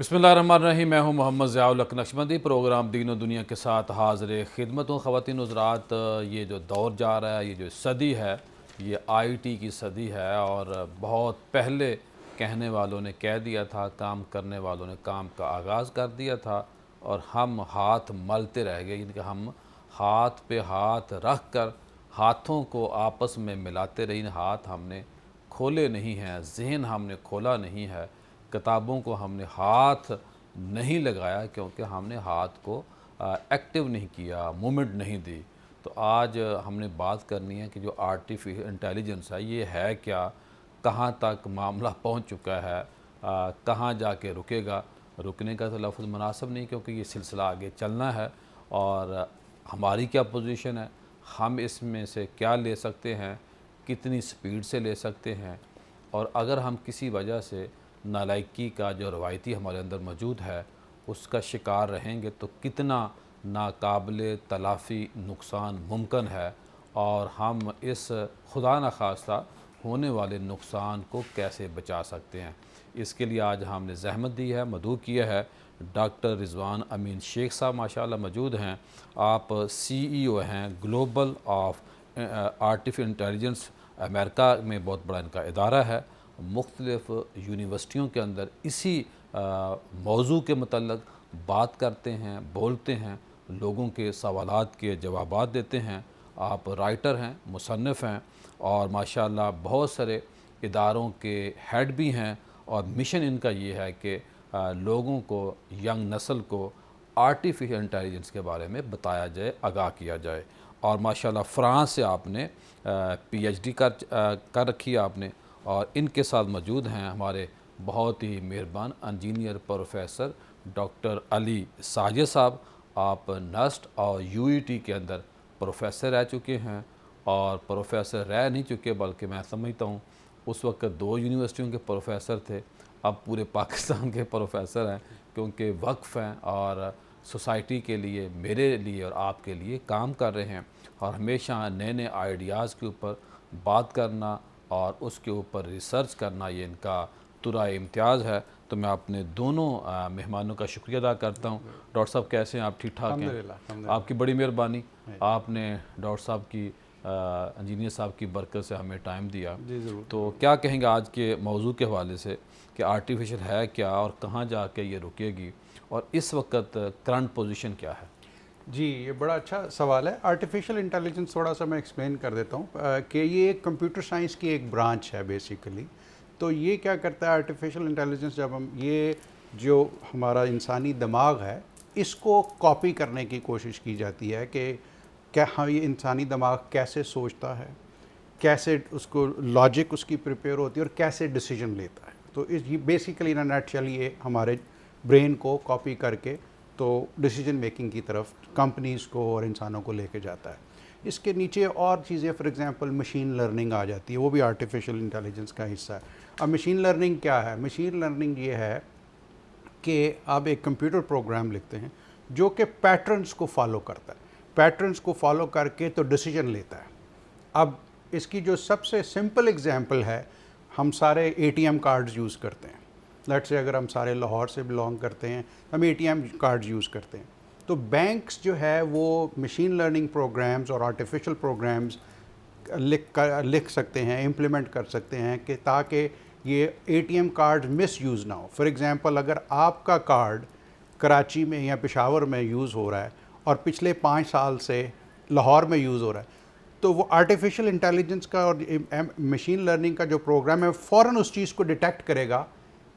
بسم اللہ الرحمن الرحیم۔ میں ہوں محمد ضیاء الحق نقشبندی۔ پروگرام دین و دنیا کے ساتھ حاضر خدمت ہوں۔ خواتین حضرات، یہ جو دور جا رہا ہے، یہ جو صدی ہے، یہ آئی ٹی کی صدی ہے، اور بہت پہلے کہنے والوں نے کہہ دیا تھا، کام کرنے والوں نے کام کا آغاز کر دیا تھا، اور ہم ہاتھ ملتے رہ گئے، یعنی کہ ہم ہاتھ پہ ہاتھ رکھ کر ہاتھوں کو آپس میں ملاتے رہے۔ ہاتھ ہم نے کھولے نہیں ہیں، ذہن ہم نے کھولا نہیں ہے، کتابوں کو ہم نے ہاتھ نہیں لگایا، کیونکہ ہم نے ہاتھ کو ایکٹیو نہیں کیا، مومنٹ نہیں دی۔ تو آج ہم نے بات کرنی ہے کہ جو آرٹیفیشل انٹیلیجنس ہے، یہ ہے کیا، کہاں تک معاملہ پہنچ چکا ہے، کہاں جا کے رکے گا۔ رکنے کا تو لفظ مناسب نہیں، کیونکہ یہ سلسلہ آگے چلنا ہے، اور ہماری کیا پوزیشن ہے، ہم اس میں سے کیا لے سکتے ہیں، کتنی سپیڈ سے لے سکتے ہیں، اور اگر ہم کسی وجہ سے نالائکی کا جو روایتی ہمارے اندر موجود ہے اس کا شکار رہیں گے تو کتنا ناقابل تلافی نقصان ممکن ہے، اور ہم اس خدا نخواستہ ہونے والے نقصان کو کیسے بچا سکتے ہیں۔ اس کے لیے آج ہم نے زحمت دی ہے، مدعو کیا ہے۔ ڈاکٹر رضوان امین شیخ صاحب ماشاءاللہ موجود ہیں۔ آپ CEO ہیں گلوبل آف آرٹیفیشل انٹیلیجنس، امریکہ میں بہت بڑا ان کا ادارہ ہے، مختلف یونیورسٹیوں کے اندر اسی موضوع کے متعلق بات کرتے ہیں، بولتے ہیں، لوگوں کے سوالات کے جوابات دیتے ہیں۔ آپ رائٹر ہیں، مصنف ہیں، اور ماشاءاللہ بہت سارے اداروں کے ہیڈ بھی ہیں، اور مشن ان کا یہ ہے کہ لوگوں کو، ینگ نسل کو آرٹیفیشل انٹیلیجنس کے بارے میں بتایا جائے، آگاہ کیا جائے۔ اور ماشاءاللہ فرانس سے آپ نے PhD کر رکھی ہے آپ نے، اور ان کے ساتھ موجود ہیں ہمارے بہت ہی مہربان انجینئر پروفیسر ڈاکٹر علی ساجد صاحب۔ آپ نسٹ اور UET کے اندر پروفیسر رہ چکے ہیں، اور پروفیسر رہ نہیں چکے بلکہ میں سمجھتا ہوں اس وقت 2 یونیورسٹیوں کے پروفیسر تھے، اب پورے پاکستان کے پروفیسر ہیں، کیونکہ وقف ہیں اور سوسائٹی کے لیے، میرے لیے اور آپ کے لیے کام کر رہے ہیں، اور ہمیشہ نئے نئے آئیڈیاز کے اوپر بات کرنا اور اس کے اوپر ریسرچ کرنا، یہ ان کا ترائے امتیاز ہے۔ تو میں اپنے دونوں مہمانوں کا شکریہ ادا کرتا ہوں۔ ڈاکٹر صاحب کیسے ہیں آپ؟ ٹھیک ٹھاک ہیں؟ آپ کی بڑی مہربانی، آپ نے ڈاکٹر صاحب کی، انجینئر صاحب کی برکت سے ہمیں ٹائم دیا۔ تو کیا کہیں گے آج کے موضوع کے حوالے سے کہ آرٹیفیشل ہے کیا، اور کہاں جا کے یہ رکے گی، اور اس وقت کرنٹ پوزیشن کیا ہے؟ جی، یہ بڑا اچھا سوال ہے۔ آرٹیفیشل انٹیلیجنس تھوڑا سا میں ایکسپلین کر دیتا ہوں کہ یہ ایک کمپیوٹر سائنس کی ایک برانچ ہے بیسیکلی۔ تو یہ کیا کرتا ہے آرٹیفیشل انٹیلیجنس، جب ہم یہ جو ہمارا انسانی دماغ ہے اس کو کاپی کرنے کی کوشش کی جاتی ہے کہ کیا یہ انسانی دماغ کیسے سوچتا ہے، کیسے اس کو لاجک اس کی پریپیئر ہوتی ہے، اور کیسے ڈیسیجن لیتا ہے۔ تو یہ بیسیکلی نیچرل یہ ہمارے برین کو کاپی کر کے تو ڈیسیجن میکنگ کی طرف کمپنیز کو اور انسانوں کو لے کے جاتا ہے۔ اس کے نیچے اور چیزیں، فار ایگزامپل مشین لرننگ آ جاتی ہے، وہ بھی آرٹیفیشل انٹیلیجنس کا حصہ ہے۔ اب مشین لرننگ کیا ہے؟ مشین لرننگ یہ ہے کہ آپ ایک کمپیوٹر پروگرام لکھتے ہیں جو کہ پیٹرنز کو فالو کرتا ہے، پیٹرنز کو فالو کر کے تو ڈیسیجن لیتا ہے۔ اب اس کی جو سب سے سمپل اگزامپل ہے، ہم سارے ATM کارڈز یوز کرتے ہیں۔ لیٹ سے اگر ہم سارے لاہور سے بلانگ کرتے ہیں، ہم ATM کارڈز یوز کرتے ہیں۔ تو بینکس جو ہے وہ مشین لرننگ پروگرامز اور آرٹیفیشل پروگرامز لکھ سکتے ہیں، امپلیمنٹ کر سکتے ہیں کہ تاکہ یہ ATM کارڈ مس یوز نہ ہو۔ فار ایگزامپل اگر آپ کا کارڈ کراچی میں یا پشاور میں یوز ہو رہا ہے اور پچھلے 5 سال سے لاہور میں یوز ہو رہا ہے، تو وہ آرٹیفیشل انٹیلیجنس کا اور مشین لرننگ کا جو پروگرام ہے فوراً اس چیز کو ڈیٹیکٹ کرے گا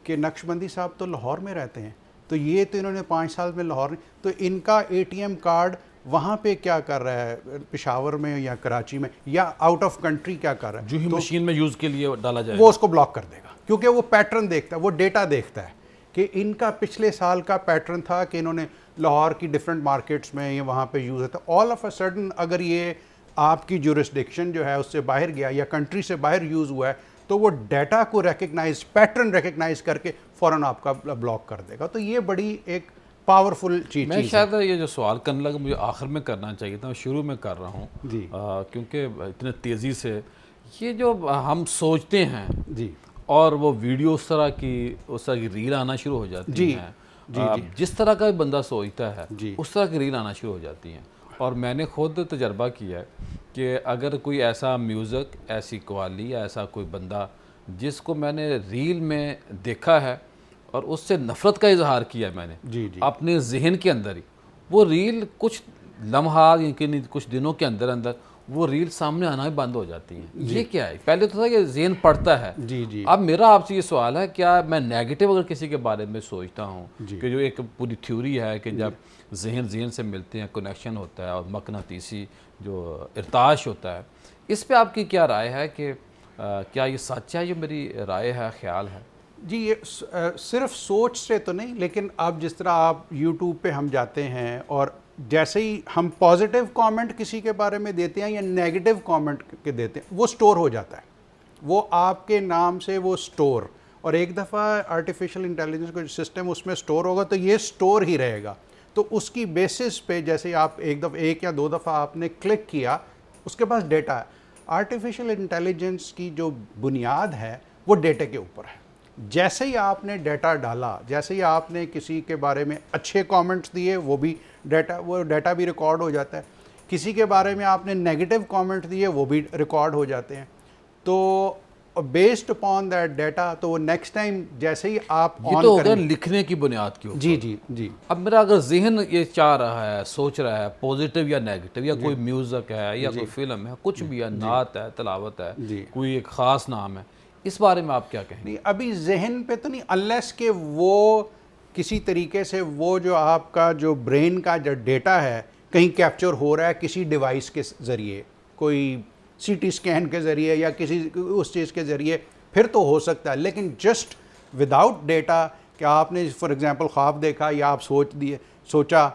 کہ نقشبندی صاحب تو لاہور میں رہتے ہیں، تو یہ تو انہوں نے 5 سال میں لاہور میں، تو ان کا ATM کارڈ وہاں پہ کیا کر رہا ہے، پشاور میں یا کراچی میں یا آؤٹ آف کنٹری کیا کر رہا ہے، جو ہی مشین میں یوز کے لیے ڈالا جائے وہ اس کو بلاک کر دے گا، کیونکہ وہ پیٹرن دیکھتا ہے، وہ ڈیٹا دیکھتا ہے کہ ان کا پچھلے سال کا پیٹرن تھا کہ انہوں نے لاہور کی ڈفرینٹ مارکیٹس میں یا وہاں پہ یوز ہوتا ہے۔ آل آف اے سڈن اگر یہ آپ کی جورسڈکشن جو ہے اس سے باہر گیا یا کنٹری سے باہر یوز ہوا ہے، تو وہ ڈیٹا کو ریکگنائز، پیٹرن ریکگنائز کر کے فوراً آپ کا بلاک کر دے گا۔ تو یہ بڑی ایک پاورفل چیز ہے۔ میں شاید یہ جو سوال کرنے لگا مجھے آخر میں کرنا چاہیے تھا، میں شروع میں کر رہا ہوں، جی کیونکہ اتنے تیزی سے یہ جو ہم سوچتے ہیں، جی اور وہ ویڈیو اس طرح کی ریل آنا شروع ہو جاتی ہیں، جس طرح کا بندہ سوچتا ہے اس طرح کی ریل آنا شروع ہو جاتی ہیں. اور میں نے خود تجربہ کیا ہے کہ اگر کوئی ایسا میوزک، ایسی قوالی یا ایسا کوئی بندہ جس کو میں نے ریل میں دیکھا ہے اور اس سے نفرت کا اظہار کیا ہے میں نے اپنے ذہن کے اندر ہی، وہ ریل کچھ لمحات یعنی کچھ دنوں کے اندر اندر وہ ریل سامنے آنا ہی بند ہو جاتی ہیں. یہ کیا ہے؟ پہلے تو تھا کہ ذہن پڑھتا ہے. اب میرا آپ سے یہ سوال ہے، کیا میں نیگیٹو اگر کسی کے بارے میں سوچتا ہوں کہ جو ایک پوری تھیوری ہے کہ جب ذہن سے ملتے ہیں، کنیکشن ہوتا ہے اور مقناطیسی جو ارتعاش ہوتا ہے، اس پہ آپ کی کیا رائے ہے کہ کیا یہ سچ ہے؟ یہ میری رائے ہے، خیال ہے. جی یہ صرف سوچ سے تو نہیں، لیکن اب جس طرح آپ یوٹیوب پہ ہم جاتے ہیں اور جیسے ہی ہم پازیٹیو کامنٹ کسی کے بارے میں دیتے ہیں یا نیگیٹو کامنٹ کے دیتے ہیں، وہ سٹور ہو جاتا ہے، وہ آپ کے نام سے وہ سٹور. اور ایک دفعہ آرٹیفیشل انٹیلیجنس کا جو سسٹم اس میں سٹور ہوگا تو یہ سٹور ہی رہے گا. تو اس کی بیسس پہ جیسے آپ ایک یا دو دفعہ آپ نے کلک کیا، اس کے پاس ڈیٹا ہے. آرٹیفیشل انٹیلیجنس کی جو بنیاد ہے وہ ڈیٹا کے اوپر ہے. جیسے ہی آپ نے ڈیٹا ڈالا، جیسے ہی آپ نے کسی کے بارے میں اچھے کامنٹس دیے، وہ ڈیٹا بھی ریکارڈ ہو جاتا ہے. کسی کے بارے میں آپ نے نیگیٹو کامنٹ دیے، وہ بھی ریکارڈ ہو جاتے ہیں. تو بیسڈ اپون دیٹ ڈیٹا، تو وہ نیکسٹ ٹائم جیسے ہی آپ یہ تو ہوگا لکھنے کی بنیاد کے اوپر. جی اب میرا اگر ذہن یہ چاہ رہا ہے، سوچ رہا ہے پازیٹیو یا نیگیٹو، یا کوئی میوزک ہے یا کوئی فلم ہے، کچھ بھی ہے، نعت ہے، تلاوت ہے، کوئی ایک خاص نام ہے، اس بارے میں آپ کیا کہیں گے؟ نہیں، ابھی ذہن پہ تو نہیں، انلیس کہ وہ کسی طریقے سے وہ جو آپ کا جو برین کا جو ڈیٹا ہے کہیں کیپچر ہو رہا ہے کسی ڈیوائس کے ذریعے، کوئی سی ٹی اسکین کے ذریعے یا کسی اس چیز کے ذریعے، پھر تو ہو سکتا ہے. لیکن جسٹ وداؤٹ ڈیٹا کہ آپ نے فار ایگزامپل خواب دیکھا یا آپ سوچا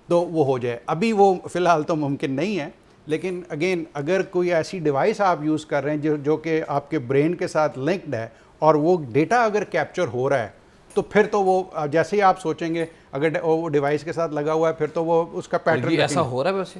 تو وہ ہو جائے، ابھی وہ فی الحال تو ممکن نہیں ہے. لیکن اگین اگر کوئی ایسی ڈیوائس آپ یوز کر رہے ہیں جو کہ آپ کے برین کے ساتھ لنکڈ ہے اور وہ ڈیٹا اگر کیپچر ہو رہا ہے، تو پھر تو وہ جیسے ہی آپ سوچیں گے، اگر وہ ڈیوائس کے ساتھ لگا ہوا ہے، پھر تو وہ اس کا پیٹرن ایسا ہو رہا ہے ویسے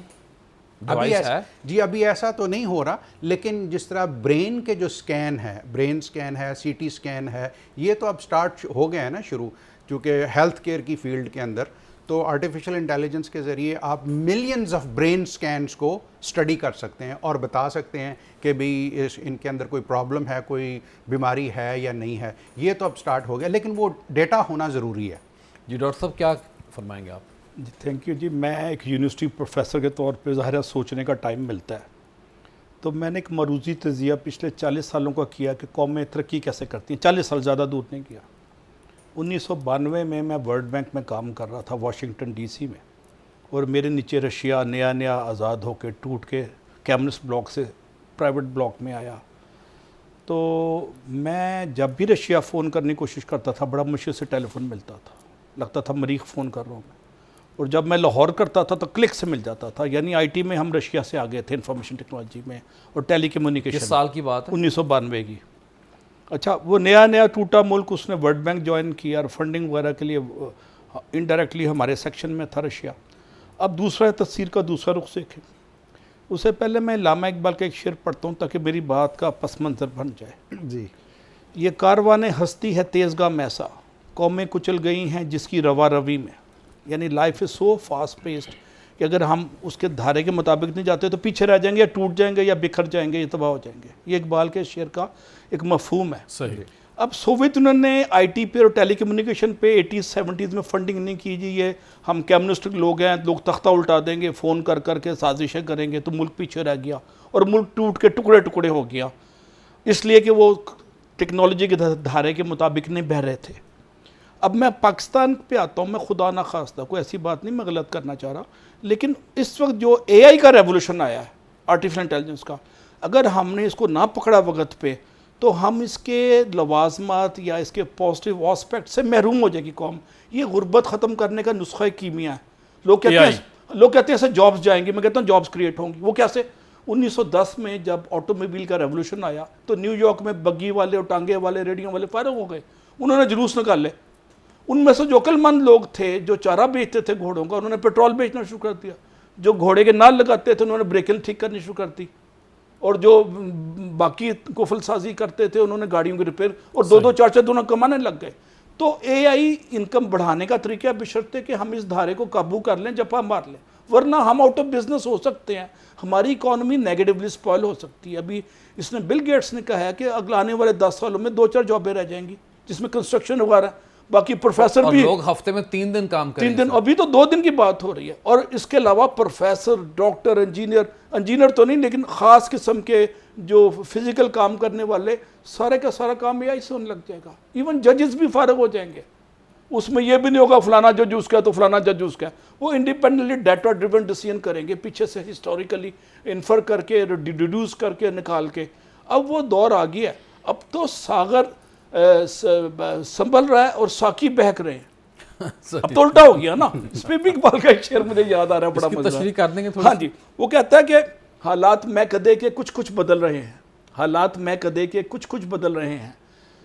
ابھی ایسا تو نہیں ہو رہا. لیکن جس طرح برین کے جو سکین ہے، برین سکین ہے، سی ٹی سکین ہے، یہ تو اب سٹارٹ ہو گئے ہیں نا شروع، چونکہ ہیلتھ کیئر کی فیلڈ کے اندر. تو آرٹیفیشل انٹیلیجنس کے ذریعے آپ ملینز آف برین سکینز کو اسٹڈی کر سکتے ہیں اور بتا سکتے ہیں کہ بھئی ان کے اندر کوئی پرابلم ہے، کوئی بیماری ہے یا نہیں ہے. یہ تو اب سٹارٹ ہو گیا، لیکن وہ ڈیٹا ہونا ضروری ہے. جی ڈاکٹر صاحب کیا فرمائیں گے آپ؟ جی تھینک یو. جی میں ایک یونیورسٹی پروفیسر کے طور پہ ظاہر سوچنے کا ٹائم ملتا ہے، تو میں نے ایک مروزی تجزیہ پچھلے 40 سالوں کا کیا کہ قومیں ترقی کیسے کرتی ہیں. 40 سال زیادہ دور نہیں کیا. 1992 میں ورلڈ بینک میں کام کر رہا تھا واشنگٹن ڈی سی میں، اور میرے نیچے رشیا نیا آزاد ہو کے ٹوٹ کے کیمنس بلاک سے پرائیویٹ بلاک میں آیا. تو میں جب بھی رشیا فون کرنے کی کوشش کرتا تھا، بڑا مشکل سے ٹیلی فون ملتا تھا، لگتا تھا مریخ فون کر رہا ہوں میں. اور جب میں لاہور کرتا تھا تو کلک سے مل جاتا تھا. یعنی آئی ٹی میں ہم رشیا سے آ گئے تھے، انفارمیشن ٹیکنالوجی میں اور ٹیلی کمیونیکیشن. کس سال کی بات ہے؟ 1992 کی. اچھا وہ نیا ٹوٹا ملک، اس نے ورلڈ بینک جوائن کیا اور فنڈنگ وغیرہ کے لیے انڈائریکٹلی ہمارے سیکشن میں تھا رشیا. اب دوسرا تصویر کا دوسرا رخ دیکھیں. اس سے پہلے میں علامہ اقبال کا ایک شعر پڑھتا ہوں تاکہ میری بات کا پس منظر بن جائے. جی. یہ کاروان ہستی ہے تیزگاہ میسا، قومیں کچل گئی ہیں جس کی روا روی میں. یعنی life is so fast paced کہ اگر ہم اس کے دھارے کے مطابق نہیں جاتے تو پیچھے رہ جائیں گے، یا ٹوٹ جائیں گے، یا بکھر جائیں گے، یا تباہ ہو جائیں گے. یہ اقبال کے شعر کا ایک مفہوم ہے. صحیح. اب سوویت یونین نے آئی ٹی پہ اور ٹیلی کمیونیکیشن پہ 80s 70s میں فنڈنگ نہیں کی. جی یہ ہم کمیونسٹ لوگ ہیں، لوگ تختہ الٹا دیں گے، فون کر کے سازشیں کریں گے، تو ملک پیچھے رہ گیا اور ملک ٹوٹ کے ٹکڑے ٹکڑے ہو گیا، اس لیے کہ وہ ٹیکنالوجی کے دھارے کے مطابق نہیں بہہ رہے تھے. اب میں پاکستان پہ آتا ہوں. میں خدا نہ خواستہ کوئی ایسی بات نہیں میں غلط کرنا چاہ رہا، لیکن اس وقت جو اے آئی کا ریولوشن آیا ہے، آرٹیفیشل انٹیلیجنس کا، اگر ہم نے اس کو نہ پکڑا وقت پہ تو ہم اس کے لوازمات یا اس کے پازیٹیو آسپیکٹ سے محروم ہو جائے گی قوم. یہ غربت ختم کرنے کا نسخہ کیمیا ہے. لوگ کہتے ہیں ایسے جابس جائیں گے، میں کہتا ہوں جابس کریٹ ہوں گی. وہ کیسے؟ 1910 میں جب آٹو موبائل کا ریولوشن آیا تو نیو یارک میں بگی والے اور ٹانگے والے ریڈیو والے فارغ ہو گئے. انہوں نے جلوس نکالے. ان میں سے جو عقل مند لوگ تھے جو چارہ بیچتے تھے گھوڑوں کا، انہوں نے پیٹرول بیچنا شروع کر دیا. جو گھوڑے کے نال لگاتے تھے انہوں نے بریکیں ٹھیک کرنی شروع کر دی. اور جو باقی قفل سازی کرتے تھے انہوں نے گاڑیوں کی ریپیئر، اور دو چار چار دونوں کمانے لگ گئے. تو اے آئی انکم بڑھانے کا طریقہ ہے بشرطے کہ ہم اس دھارے کو قابو کر لیں، جپا مار لیں، ورنہ ہم آؤٹ آف بزنس ہو سکتے ہیں، ہماری اکانومی نیگیٹولی سپوائل ہو سکتی ہے. ابھی اس نے بل گیٹس نے کہا ہے کہ اگلے آنے والے 10 سالوں میں 2-4 جابیں رہ جائیں گی جس میں کنسٹرکشن وغیرہ، باقی پروفیسر اور بھی لوگ ہفتے میں 3 دن کام کریں 3 دن، ابھی تو 2 دن کی بات ہو رہی ہے. اور اس کے علاوہ پروفیسر، ڈاکٹر، انجینئر تو نہیں لیکن خاص قسم کے جو فزیکل کام کرنے والے، سارے کا سارا کام اے آئی سے ہونے لگ جائے گا. ایون ججز بھی فارغ ہو جائیں گے. اس میں یہ بھی نہیں ہوگا فلانا جج اس کا تو فلانا جج اس کا، وہ انڈیپینڈنٹلی ڈیٹا ڈریون ڈیسیژن کریں گے، پیچھے سے ہسٹوریکلی انفر کر کے، ڈیڈیوس کر کے، نکال کے. اب وہ دور آ گیا ہے. اب تو ساغر سنبھل رہا ہے اور ساکی بہک رہے ہیں. اب تو الٹا ہو گیا نا. اس پہ بھی اقبال کا ایک شعر مجھے یاد آ رہا ہے، بڑا مزہ. تشریح کر دیں گے تھوڑی. ہاں جی، وہ کہتا ہے کہ حالات میں کدے کے کچھ بدل رہے ہیں، حالات میں کدے کے کچھ بدل رہے ہیں،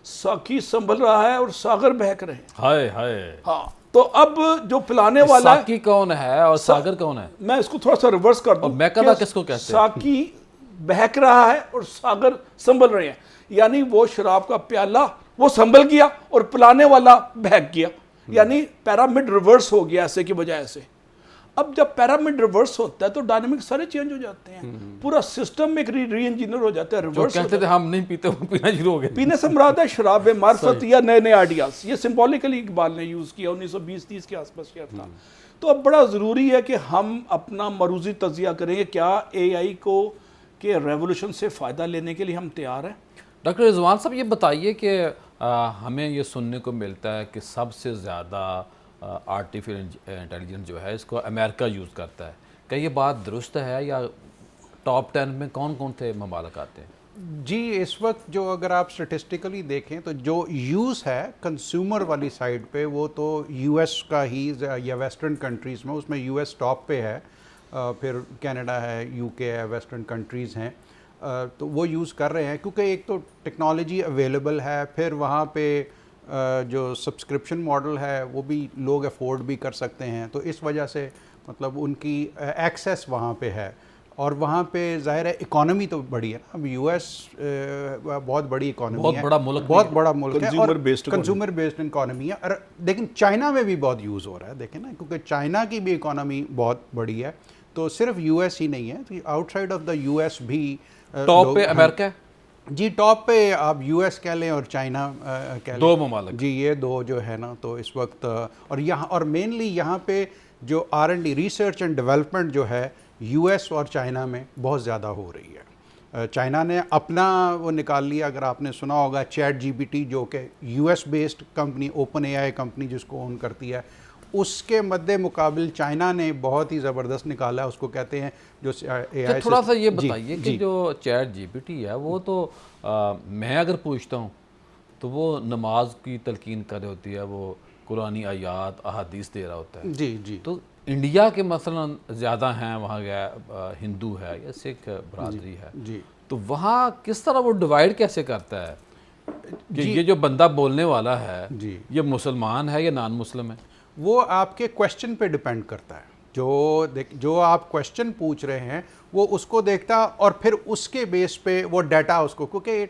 ساکی سنبھل رہا ہے اور ساغر بہک رہے ہیں. ہائے ہائے. ہاں تو اب جو پلانے والا ہے، ساکی کون ہے اور ساگر کون ہے؟ میں اس کو تھوڑا سا ریورس کر دوں. اور میکدہ کس کو کہتے ہیں؟ ساکی بہک رہا ہے اور ساگر سنبھل رہے ہیں، یعنی وہ شراب کا پیالہ وہ سنبھل گیا اور پلانے والا بہک گیا. یعنی پیرامڈ ریورس ہو گیا ایسے کی بجائے سے. اب جب پیرامڈ ریورس ہوتا ہے تو ڈائنامک سارے چینج ہو جاتے ہیں، پورا سسٹم ایک ری انجینئر ہو جاتا ہے، جو ریورس. کہتے تھے ہم نہیں پیتے وہ پینا شروع ہو گئے. پینے سے مراد ہے شراب معرفت یا نئے نئے آئیڈیاز. یہ سمبولیکلی اقبال نے یوز کیا، 1920-30 کے آس پاس شعر تھا. تو اب بڑا ضروری ہے کہ ہم اپنا مروزی تجزیہ کریں کہ کیا اے آئی کو کے ریولوشن سے فائدہ لینے کے لیے ہم تیار ہیں. ڈاکٹر رضوان صاحب یہ بتائیے کہ ہمیں یہ سننے کو ملتا ہے کہ سب سے زیادہ آرٹیفیشل انٹیلیجنس جو ہے اس کو امریکہ یوز کرتا ہے. کیا یہ بات درست ہے یا ٹاپ 10 میں کون کون سے ممالک آتے ہیں؟ جی اس وقت جو اگر آپ سٹیٹسٹیکلی دیکھیں تو جو یوز ہے کنزیومر والی سائڈ پہ وہ تو یو ایس کا ہی یا ویسٹرن کنٹریز میں، اس میں یو ایس ٹاپ پہ ہے، پھر کینیڈا ہے، یو کے ہے، ویسٹرن کنٹریز ہیں. تو وہ یوز کر رہے ہیں کیونکہ ایک تو ٹیکنالوجی اویلیبل ہے، پھر وہاں پہ جو سبسکرپشن ماڈل ہے وہ بھی لوگ افورڈ بھی کر سکتے ہیں. تو اس وجہ سے مطلب ان کی ایکسیس وہاں پہ ہے. اور وہاں پہ ظاہر ہے اکانومی تو بڑی ہے نا. اب یو ایس بہت بڑی اکانومی ہے، بہت بڑا ملک، بہت بڑا ملک ہے اور کنزیومر بیسڈ اکانومی ہے. لیکن چائنا میں بھی بہت یوز ہو رہا ہے، دیکھیں نا، کیونکہ چائنا کی بھی اکانومی بہت بڑی ہے. تو صرف یو ایس ہی نہیں ہے، out side of the U S بھی ٹاپ پہ امریکہ ہے. جی ٹاپ پہ آپ یو ایس کہہ لیں اور چائنا کہہ لیں، 2 ممالک. جی یہ 2 جو ہے نا. تو اس وقت اور یہاں اور مینلی یہاں پہ جو R&D ریسرچ اینڈ ڈیولپمنٹ جو ہے یو ایس اور چائنا میں بہت زیادہ ہو رہی ہے. چائنا نے اپنا وہ نکال لیا، اگر آپ نے سنا ہوگا چیٹ جی پی ٹی جو کہ U S based company, open A I company جس کو اون کرتی ہے، اس کے مد مقابل چائنا نے بہت ہی زبردست نکالا ہے. اس کو کہتے ہیں جو اے آئی. تھوڑا سا یہ بتائیے کہ جو چیٹ جی پی ٹی ہے وہ تو میں اگر پوچھتا ہوں تو وہ نماز کی تلقین کر رہی ہوتی ہے، وہ قرآنی آیات احادیث دے رہا ہوتا ہے. جی جی تو انڈیا کے مثلا زیادہ ہیں وہاں گیا ہندو ہے یا سکھ برادری ہے، جی تو وہاں کس طرح وہ ڈیوائڈ کیسے کرتا ہے کہ یہ جو بندہ بولنے والا ہے جی یہ مسلمان ہے یا نان مسلم ہے؟ وہ آپ کے کویشچن پہ ڈیپینڈ کرتا ہے. جو آپ کویشچن پوچھ رہے ہیں وہ اس کو دیکھتا اور پھر اس کے بیس پہ وہ ڈیٹا اس کو، کیونکہ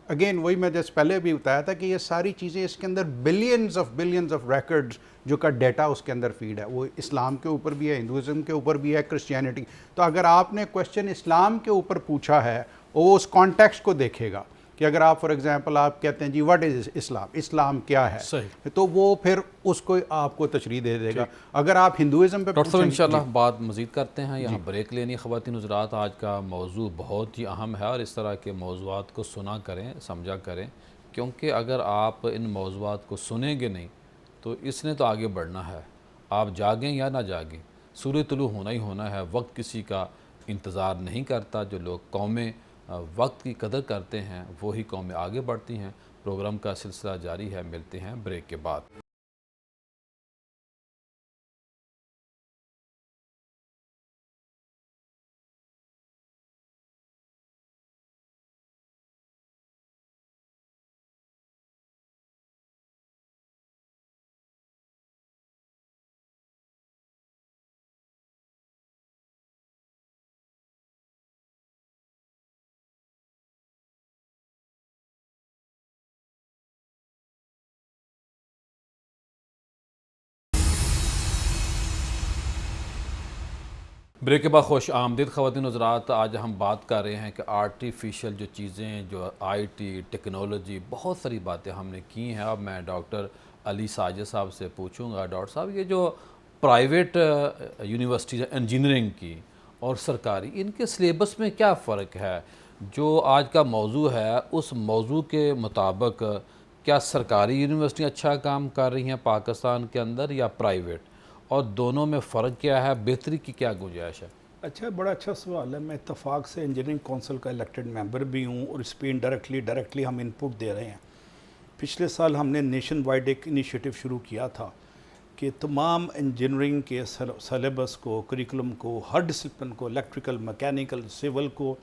اگین وہی میں جیسے پہلے بھی بتایا تھا کہ یہ ساری چیزیں اس کے اندر بلینز آف ریکارڈز جو کا ڈیٹا اس کے اندر فیڈ ہے. وہ اسلام کے اوپر بھی ہے، ہندوازم کے اوپر بھی ہے، کرسچینٹی. تو اگر آپ نے کویشچن اسلام کے اوپر پوچھا ہے وہ اس کانٹیکسٹ کو دیکھے گا کہ اگر آپ فار ایگزامپل آپ کہتے ہیں جی واٹ از اسلام، اسلام کیا ہے، صحیح، تو وہ پھر اس کو آپ کو تشریح دے دے گا. اگر آپ ہندوازم پہ ڈاکٹر صاحب انشاءاللہ بات مزید کرتے ہیں. یہاں بریک لینی. خواتین حضرات، آج کا موضوع بہت ہی اہم ہے اور اس طرح کے موضوعات کو سنا کریں، سمجھا کریں، کیونکہ اگر آپ ان موضوعات کو سنیں گے نہیں تو اس نے تو آگے بڑھنا ہے. آپ جاگیں یا نہ جاگیں، سورج طلوع ہونا ہی ہونا ہے. وقت کسی کا انتظار نہیں کرتا. جو لوگ قومیں وقت کی قدر کرتے ہیں وہی قومیں آگے بڑھتی ہیں. پروگرام کا سلسلہ جاری ہے، ملتے ہیں بریک کے بعد. بریک کے بعد خوش آمدید خواتین حضرات. آج ہم بات کر رہے ہیں کہ آرٹیفیشل جو چیزیں جو آئی ٹی ٹیکنالوجی بہت ساری باتیں ہم نے کی ہیں. اب میں ڈاکٹر علی ساجد صاحب سے پوچھوں گا ڈاکٹر صاحب یہ جو پرائیویٹ یونیورسٹیز انجینئرنگ کی اور سرکاری ان کے سلیبس میں کیا فرق ہے؟ جو آج کا موضوع ہے اس موضوع کے مطابق کیا سرکاری یونیورسٹیاں اچھا کام کر رہی ہیں پاکستان کے اندر یا پرائیویٹ، اور دونوں میں فرق کیا ہے، بہتری کی کیا گنجائش ہے؟ اچھا، بڑا اچھا سوال ہے. میں اتفاق سے انجینئرنگ کونسل کا الیکٹڈ ممبر بھی ہوں اور اس پہ ڈائریکٹلی ہم انپٹ دے رہے ہیں. پچھلے سال ہم نے نیشن وائڈ ایک انیشیٹو شروع کیا تھا کہ تمام انجینئرنگ کے سلیبس کو، کریکولم کو، ہر ڈسپلن کو، الیکٹریکل، میکینیکل، سول کو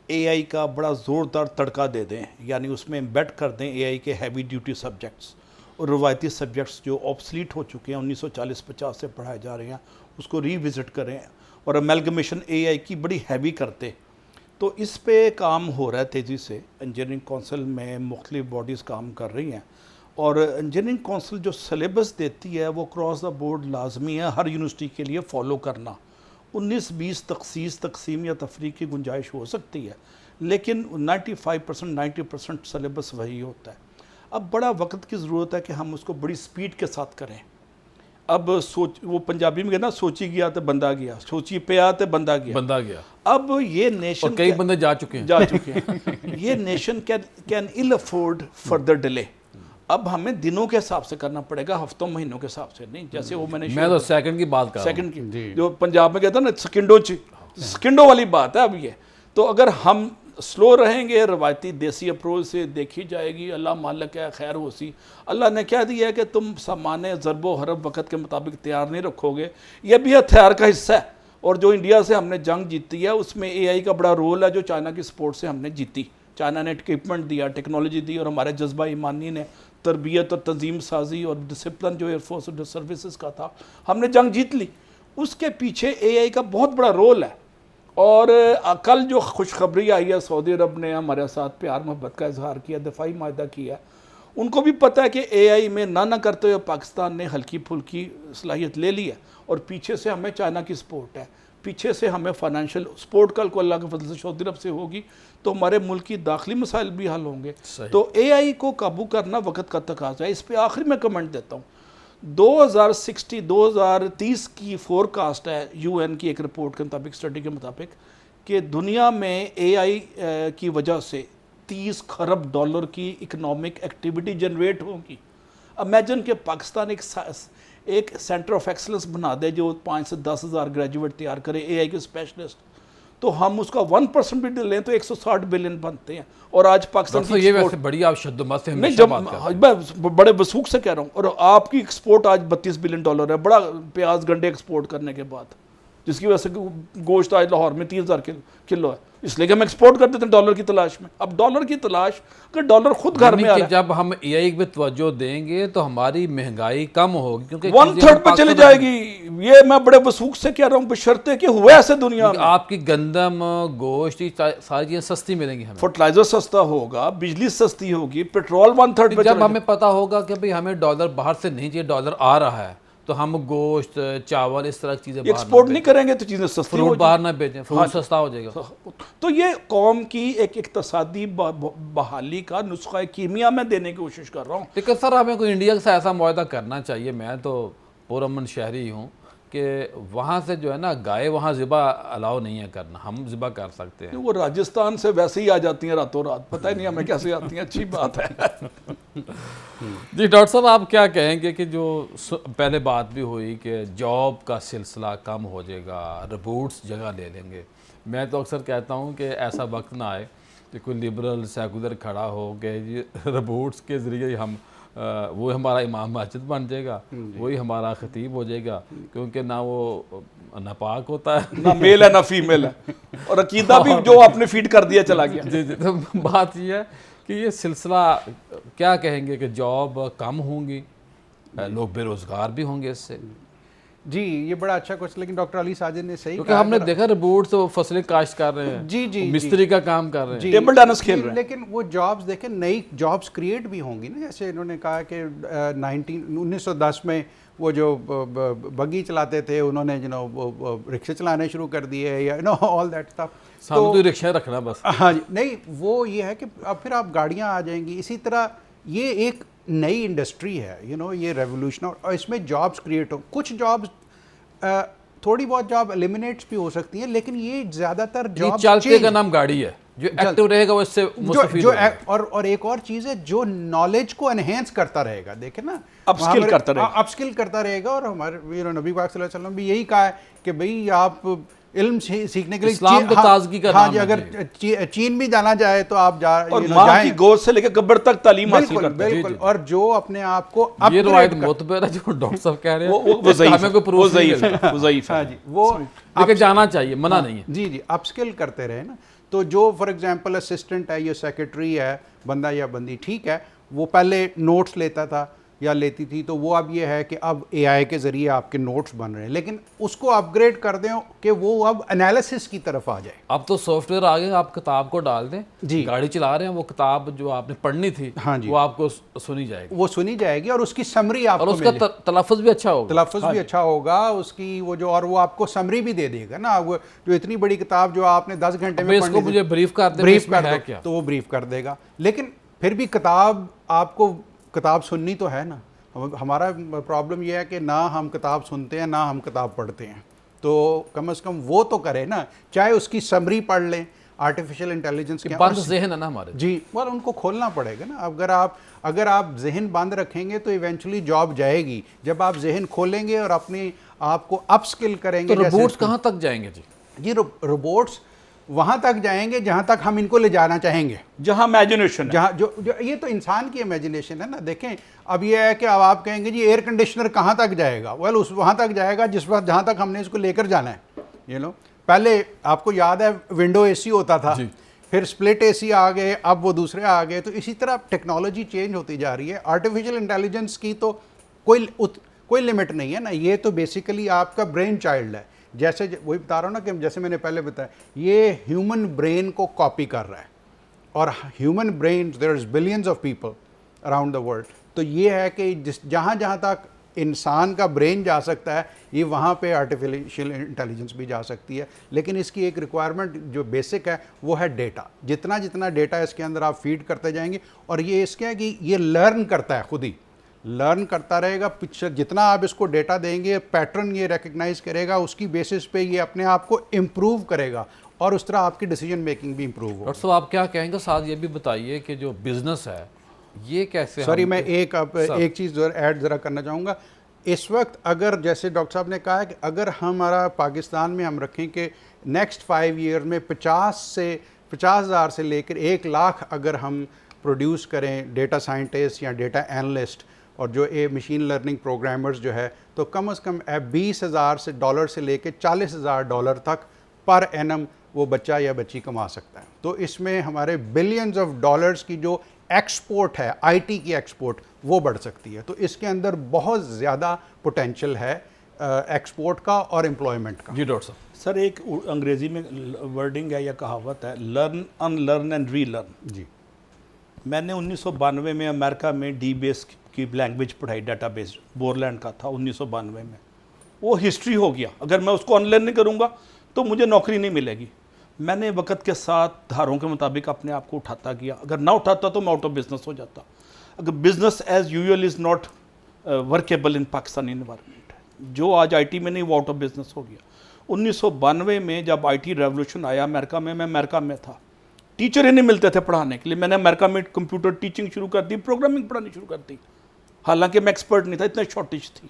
اے آئی کا بڑا زوردار تڑکا دے دیں. یعنی اس میں امبیڈ کر دیں اے آئی کے ہیوی ڈیوٹی سبجیکٹس اور روایتی سبجیکٹس جو آبسلیٹ ہو چکے ہیں 1940-50 سے پڑھائے جا رہے ہیں اس کو ری وزٹ کریں اور امیلگمیشن اے آئی کی بڑی ہیوی کرتے. تو اس پہ کام ہو رہا ہے تیزی سے. انجینئرنگ کونسل میں مختلف باڈیز کام کر رہی ہیں اور انجینئرنگ کونسل جو سلیبس دیتی ہے وہ کراس دا بورڈ لازمی ہے ہر یونیورسٹی کے لیے فالو کرنا. 19-20 تقسیم یا تفریق کی گنجائش ہو سکتی ہے لیکن 95% 90% سلیبس وہی ہوتا ہے. اب بڑا وقت کی ضرورت ہے کہ ہم اس کو بڑی سپیڈ کے ساتھ کریں. اب وہ پنجابی میں کہنا سوچی گیا تو بندہ گیا، سوچی پہ آتے بندہ گیا. اب یہ نیشن کئی بندے جا چکے ہیں یہ nation can ill afford further delay. اب ہمیں دنوں کے حساب سے کرنا پڑے گا، ہفتوں مہینوں کے حساب سے نہیں. جیسے وہ میں تو سیکنڈ کی بات کر رہا ہوں، سیکنڈ کی جو پنجاب میں کہتا نا سیکنڈوں والی بات ہے. اب یہ تو اگر ہم سلو رہیں گے، روایتی دیسی اپروچ سے دیکھی جائے گی. اللہ مالک ہے، خیر ہوسی. اللہ نے کہہ دیا ہے کہ تم سامان ضرب و حرب وقت کے مطابق تیار نہیں رکھو گے. یہ بھی ہتھیار کا حصہ ہے. اور جو انڈیا سے ہم نے جنگ جیتی ہے اس میں اے آئی کا بڑا رول ہے جو چائنا کی سپورٹ سے ہم نے جیتی. چائنا نے اکوپمنٹ دیا، ٹیکنالوجی دی، اور ہمارے جذبہ ایمانی نے تربیت اور تنظیم سازی اور ڈسپلن جو ایئر فورس اور سروسز کا تھا ہم نے جنگ جیت لی. اس کے پیچھے اے آئی کا بہت بڑا رول ہے. اور کل جو خوشخبری آئی ہے، سعودی عرب نے ہمارے ساتھ پیار محبت کا اظہار کیا، دفاعی معاہدہ کیا. ان کو بھی پتہ ہے کہ اے آئی میں نہ کرتے ہوئے پاکستان نے ہلکی پھلکی صلاحیت لے لی ہے اور پیچھے سے ہمیں چائنا کی سپورٹ ہے، پیچھے سے ہمیں فائنینشیل سپورٹ کل کو اللہ کے فضل سے سعودی عرب سے ہوگی تو ہمارے ملک کی داخلی مسائل بھی حل ہوں گے. تو اے آئی کو قابو کرنا وقت کا تقاضا ہے. اس پہ آخری میں کمنٹ دیتا ہوں. 2030 کی فور کاسٹ ہے یو این کی ایک رپورٹ کے مطابق، اسٹڈی کے مطابق، کہ دنیا میں اے آئی کی وجہ سے 30 خرب ڈالر کی اکنامک ایکٹیویٹی جنریٹ ہوگی. امیجن کہ پاکستان ایک سینٹر آف ایکسلنس بنا دے جو 5 سے 10 ہزار گریجویٹ تیار کرے اے آئی کے اسپیشلسٹ، تو ہم اس کا 1% بھی لیں تو 160 بلین بنتے ہیں. اور آج پاکستان کی یہ ویسے بڑی آپ شد و مت سے نہیں، جب میں بڑے وثوق سے کہہ رہا ہوں. اور آپ کی ایکسپورٹ آج 32 بلین ڈالر ہے، بڑا پیاز گنڈے ایکسپورٹ کرنے کے بعد، جس کی وجہ سے گوشت آج لاہور میں 30,000 کلو ہے، اس لیے کہ ہم ایکسپورٹ کر دیتے ہیں ڈالر کی تلاش میں. اب ڈالر کی تلاش کہ ڈالر خود گھر میں آ رہا ہے. جب ہم اے آئی پہ توجہ دیں گے تو ہماری مہنگائی کم ہوگی، کیونکہ 1/3 پہ چلی جائے گی. یہ میں بڑے وثوق سے کہہ رہا ہوں، بشرطے کہ ہوئے ایسے دنیا میں آپ کی گندم، گوشت، ساری چیزیں سستی ملیں گی. ہمیں فرٹیلائزر سستا ہوگا، بجلی سستی ہوگی، پیٹرول 1/3 پہ. جب ہمیں پتا ہوگا کہ بھئی ہمیں ڈالر باہر سے نہیں چاہیے، ڈالر آ رہا ہے، تو ہم گوشت، چاول، اس طرح کی چیزیں ایکسپورٹ نہیں کریں گے تو چیزیں سستی ہو فروٹ باہر نہ بیچیں، فروٹ سستا ہو جائے گا. تو یہ قوم کی ایک اقتصادی بحالی کا نسخہ کیمیا میں دینے کی کوشش کر رہا ہوں. لیکن سر ہمیں کوئی انڈیا سے ایسا معاہدہ کرنا چاہیے. میں تو پرامن شہری ہوں کہ وہاں سے جو ہے نا گائے وہاں ذبح الاؤ نہیں ہے کرنا، ہم ذبح کر سکتے ہیں. وہ راجستھان سے ویسے ہی آ جاتی ہیں راتوں رات، پتہ ہی نہیں ہمیں کیسے آتی ہیں. اچھی بات ہے. جی ڈاکٹر صاحب، آپ کیا کہیں گے کہ جو پہلے بات بھی ہوئی کہ جاب کا سلسلہ کم ہو جائے گا، روبوٹس جگہ لے لیں گے. میں تو اکثر کہتا ہوں کہ ایسا وقت نہ آئے کہ کوئی لبرل سیکولر کھڑا ہو کہ روبوٹس کے ذریعے ہم وہ ہمارا امام مسجد بن جائے گا، وہی ہمارا خطیب ہو جائے گا، کیونکہ نہ وہ ناپاک ہوتا ہے، نہ میل ہے نہ فیمیل ہے، اور عقیدہ بھی جو آپ نے فیڈ کر دیا چلا گیا. جی تو بات یہ ہے کہ یہ سلسلہ کیا کہیں گے کہ جاب کم ہوں گی، لوگ بے روزگار بھی ہوں گے اس سے. جی یہ بڑا اچھا کوشچن، لیکن ڈاکٹر علی ساجد نے صحیح کیونکہ ہم نے دیکھا روبوٹ سے وہ فصلیں کاشت کر رہے ہیں، جی جی مستری کا کام کر رہے ہیں، ٹیبل ٹینس کھیل رہے ہیں، لیکن وہ جابس دیکھیں نئی جابس کریٹ بھی ہوں گی نا، جیسے انہوں نے کہا کہ 1910 میں وہ جو بگی چلاتے تھے انہوں نے رکشے چلانے شروع کر دیے، یا آل دیٹ اسٹف. سامنے تو رکشہ رکھنا بس. ہاں جی، نہیں وہ یہ ہے کہ اب پھر آپ گاڑیاں آ جائیں گی. اسی طرح یہ ایک نئی انڈسٹری ہے، یہ ریولیوشن، اور اس میں جابس کریٹ ہو. کچھ جابس تھوڑی بہت جاب ایلیمینیٹس بھی ہو سکتی ہیں، لیکن یہ زیادہ تر جاب چلتے کا نام گاڑی ہے، جو ایکٹیو رہے گا وہ اس سے مستفید ہوگا. اور ایک اور چیز ہے جو نالج کو انہینس کرتا رہے گا. دیکھیں نا، اپ اسکل کرتا رہے گا. اور ہمارے نبی پاک صلی اللہ علیہ وسلم بھی یہی کہا ہے کہ بھئی آپ علم سیکھنے کے لیے اسلام تو تازگی کا نام ہے. اگر چین بھی جانا چاہے تو آپ اور ماں کی گود سے لے کے قبر تک تعلیم حاصل کرتے ہیں. بالکل. اور جو اپنے آپ کو یہ روایت معتبر ہے جو ڈاکٹر صاحب کہہ رہے ہیں، وہ ضعیف ہے. وہ لیکن جانا چاہیے، منع نہیں ہے. جی اپ اسکل کرتے رہے نا. تو جو فار ایگزامپل اسسٹنٹ ہے یا سیکرٹری ہے، بندہ یا بندی، ٹھیک ہے، وہ پہلے نوٹس لیتا تھا یا لیتی تھی، تو وہ اب یہ ہے کہ اب اے آئی کے ذریعے آپ کے نوٹس بن رہے ہیں، لیکن اس کو اپ گریڈ کر دیں کہ وہ اب انالیسس کی طرف آ جائے. اب تو سافٹ ویئر آ گئے، آپ کتاب کو ڈال دیں، گاڑی چلا رہے ہیں، وہ کتاب جو آپ نے پڑھنی تھی وہ آپ کو سنی جائے گی، اور اس کی سمری آپ کو، اور اس کا تلفظ بھی اچھا ہوگا، اس کی اور وہ آپ کو سمری بھی دے دے گا نا. وہ جو اتنی بڑی کتاب جو آپ نے 10 گھنٹے میں پڑھنی، مجھے بریف کر دیں تو وہ بریف کر دے گا. لیکن پھر بھی آپ کو کتاب سننی تو ہے نا. ہمارا پرابلم یہ ہے کہ نہ ہم کتاب سنتے ہیں نہ ہم کتاب پڑھتے ہیں. تو کم از کم وہ تو کرے نا، چاہے اس کی سمری پڑھ لیں. آرٹیفیشل انٹیلیجنس کے بند ذہن ہے نا ہمارے، جی، اور ان کو کھولنا پڑے گا نا. اگر آپ ذہن بند رکھیں گے تو ایونچولی جاب جائے گی. جب آپ ذہن کھولیں گے اور اپنے آپ کو اپ اسکل کریں گے. تو روبوٹس کہاں تک جائیں گے؟ جی روبوٹس وہاں تک جائیں گے جہاں تک ہم ان کو لے جانا چاہیں گے، جہاں امیجنیشن، جہاں جو یہ تو انسان کی امیجنیشن ہے نا. دیکھیں اب یہ ہے کہ اب آپ کہیں گے جی ایئر کنڈیشنر کہاں تک جائے گا، وہاں تک جائے گا جس وقت جہاں تک ہم نے اس کو لے کر جانا ہے. پہلے آپ کو یاد ہے ونڈو اے سی ہوتا تھا، پھر سپلٹ اے سی آ گئے، اب وہ دوسرے آ گئے. تو اسی طرح ٹیکنالوجی چینج ہوتی جا رہی ہے. آرٹیفیشل انٹیلیجنس کی تو کوئی لمٹ نہیں ہے نا. یہ تو بیسیکلی آپ کا برین چائلڈ ہے. جیسے وہی بتا رہا ہوں نا کہ جیسے میں نے پہلے بتایا، یہ ہیومن برین کو کاپی کر رہا ہے. اور human brain, there is billions of people around the world. تو یہ ہے کہ جہاں تک انسان کا برین جا سکتا ہے، یہ وہاں پہ آرٹیفیشل انٹیلیجنس بھی جا سکتی ہے. لیکن اس کی ایک ریکوائرمنٹ جو بیسک ہے وہ ہے ڈیٹا. جتنا ڈیٹا اس کے اندر آپ فیڈ کرتے جائیں گے، اور یہ اس کے ہے کہ یہ لرن کرتا ہے، خود ہی لرن کرتا رہے گا. پکچر جتنا آپ اس کو ڈیٹا دیں گے، پیٹرن یہ ریکگنائز کرے گا، اس کی بیسس پہ یہ اپنے آپ کو امپروو کرے گا، اور اس طرح آپ کی ڈیسیجن میکنگ بھی امپروو ہوگا. ڈاکٹر صاحب آپ کیا کہیں گے؟ ساتھ یہ بھی بتائیے کہ جو بزنس ہے یہ کیسے، سوری میں ایک چیز ایڈ ذرا کرنا چاہوں گا. اس وقت اگر جیسے ڈاکٹر صاحب نے کہا ہے کہ اگر ہمارا پاکستان میں ہم رکھیں کہ نیکسٹ 5 ایئر میں 50,000 سے لے کر 1,00,000 اگر ہم پروڈیوس کریں ڈیٹا سائنٹسٹ یا ڈیٹا اینالسٹ اور جو مشین لرننگ پروگرامرز جو ہے، تو کم از کم $20,000 سے لے کے $40,000 تک پر اینم وہ بچہ یا بچی کما سکتا ہے. تو اس میں ہمارے بلینز آف ڈالرز کی جو ایکسپورٹ ہے، آئی ٹی کی ایکسپورٹ، وہ بڑھ سکتی ہے. تو اس کے اندر بہت زیادہ پوٹینشیل ہے ایکسپورٹ کا اور امپلائمنٹ کا. جی ڈاکٹر صاحب. سر ایک انگریزی میں ورڈنگ ہے یا کہاوت ہے، learn unlearn and relearn. جی میں نے 1992 میں امریکہ میں ڈی بیس کی لینگویج پڑھائی، ڈیٹا بیس بورلینڈ کا تھا 1992 میں. وہ ہسٹری ہو گیا. اگر میں اس کو ان لرن نہیں کروں گا تو مجھے نوکری نہیں ملے گی. میں نے وقت کے ساتھ دھاروں کے مطابق اپنے آپ کو اٹھاتا گیا. اگر نہ اٹھاتا تو میں آؤٹ آف بزنس ہو جاتا. اگر business as usual is not workable in Pakistani environment, جو آج آئی ٹی میں نہیں وہ آؤٹ آف بزنس ہو گیا. 1992 میں جب آئی ٹی ریولوشن آیا امریکہ میں امریکہ میں تھا، ٹیچر ہی نہیں ملتے تھے پڑھانے کے لیے. میں نے امریکہ میں کمپیوٹر ٹیچنگ شروع کر دی، پروگرامنگ پڑھانی شروع کر دی، حالانکہ میں ایکسپرٹ نہیں تھا، اتنا شارٹیج تھی.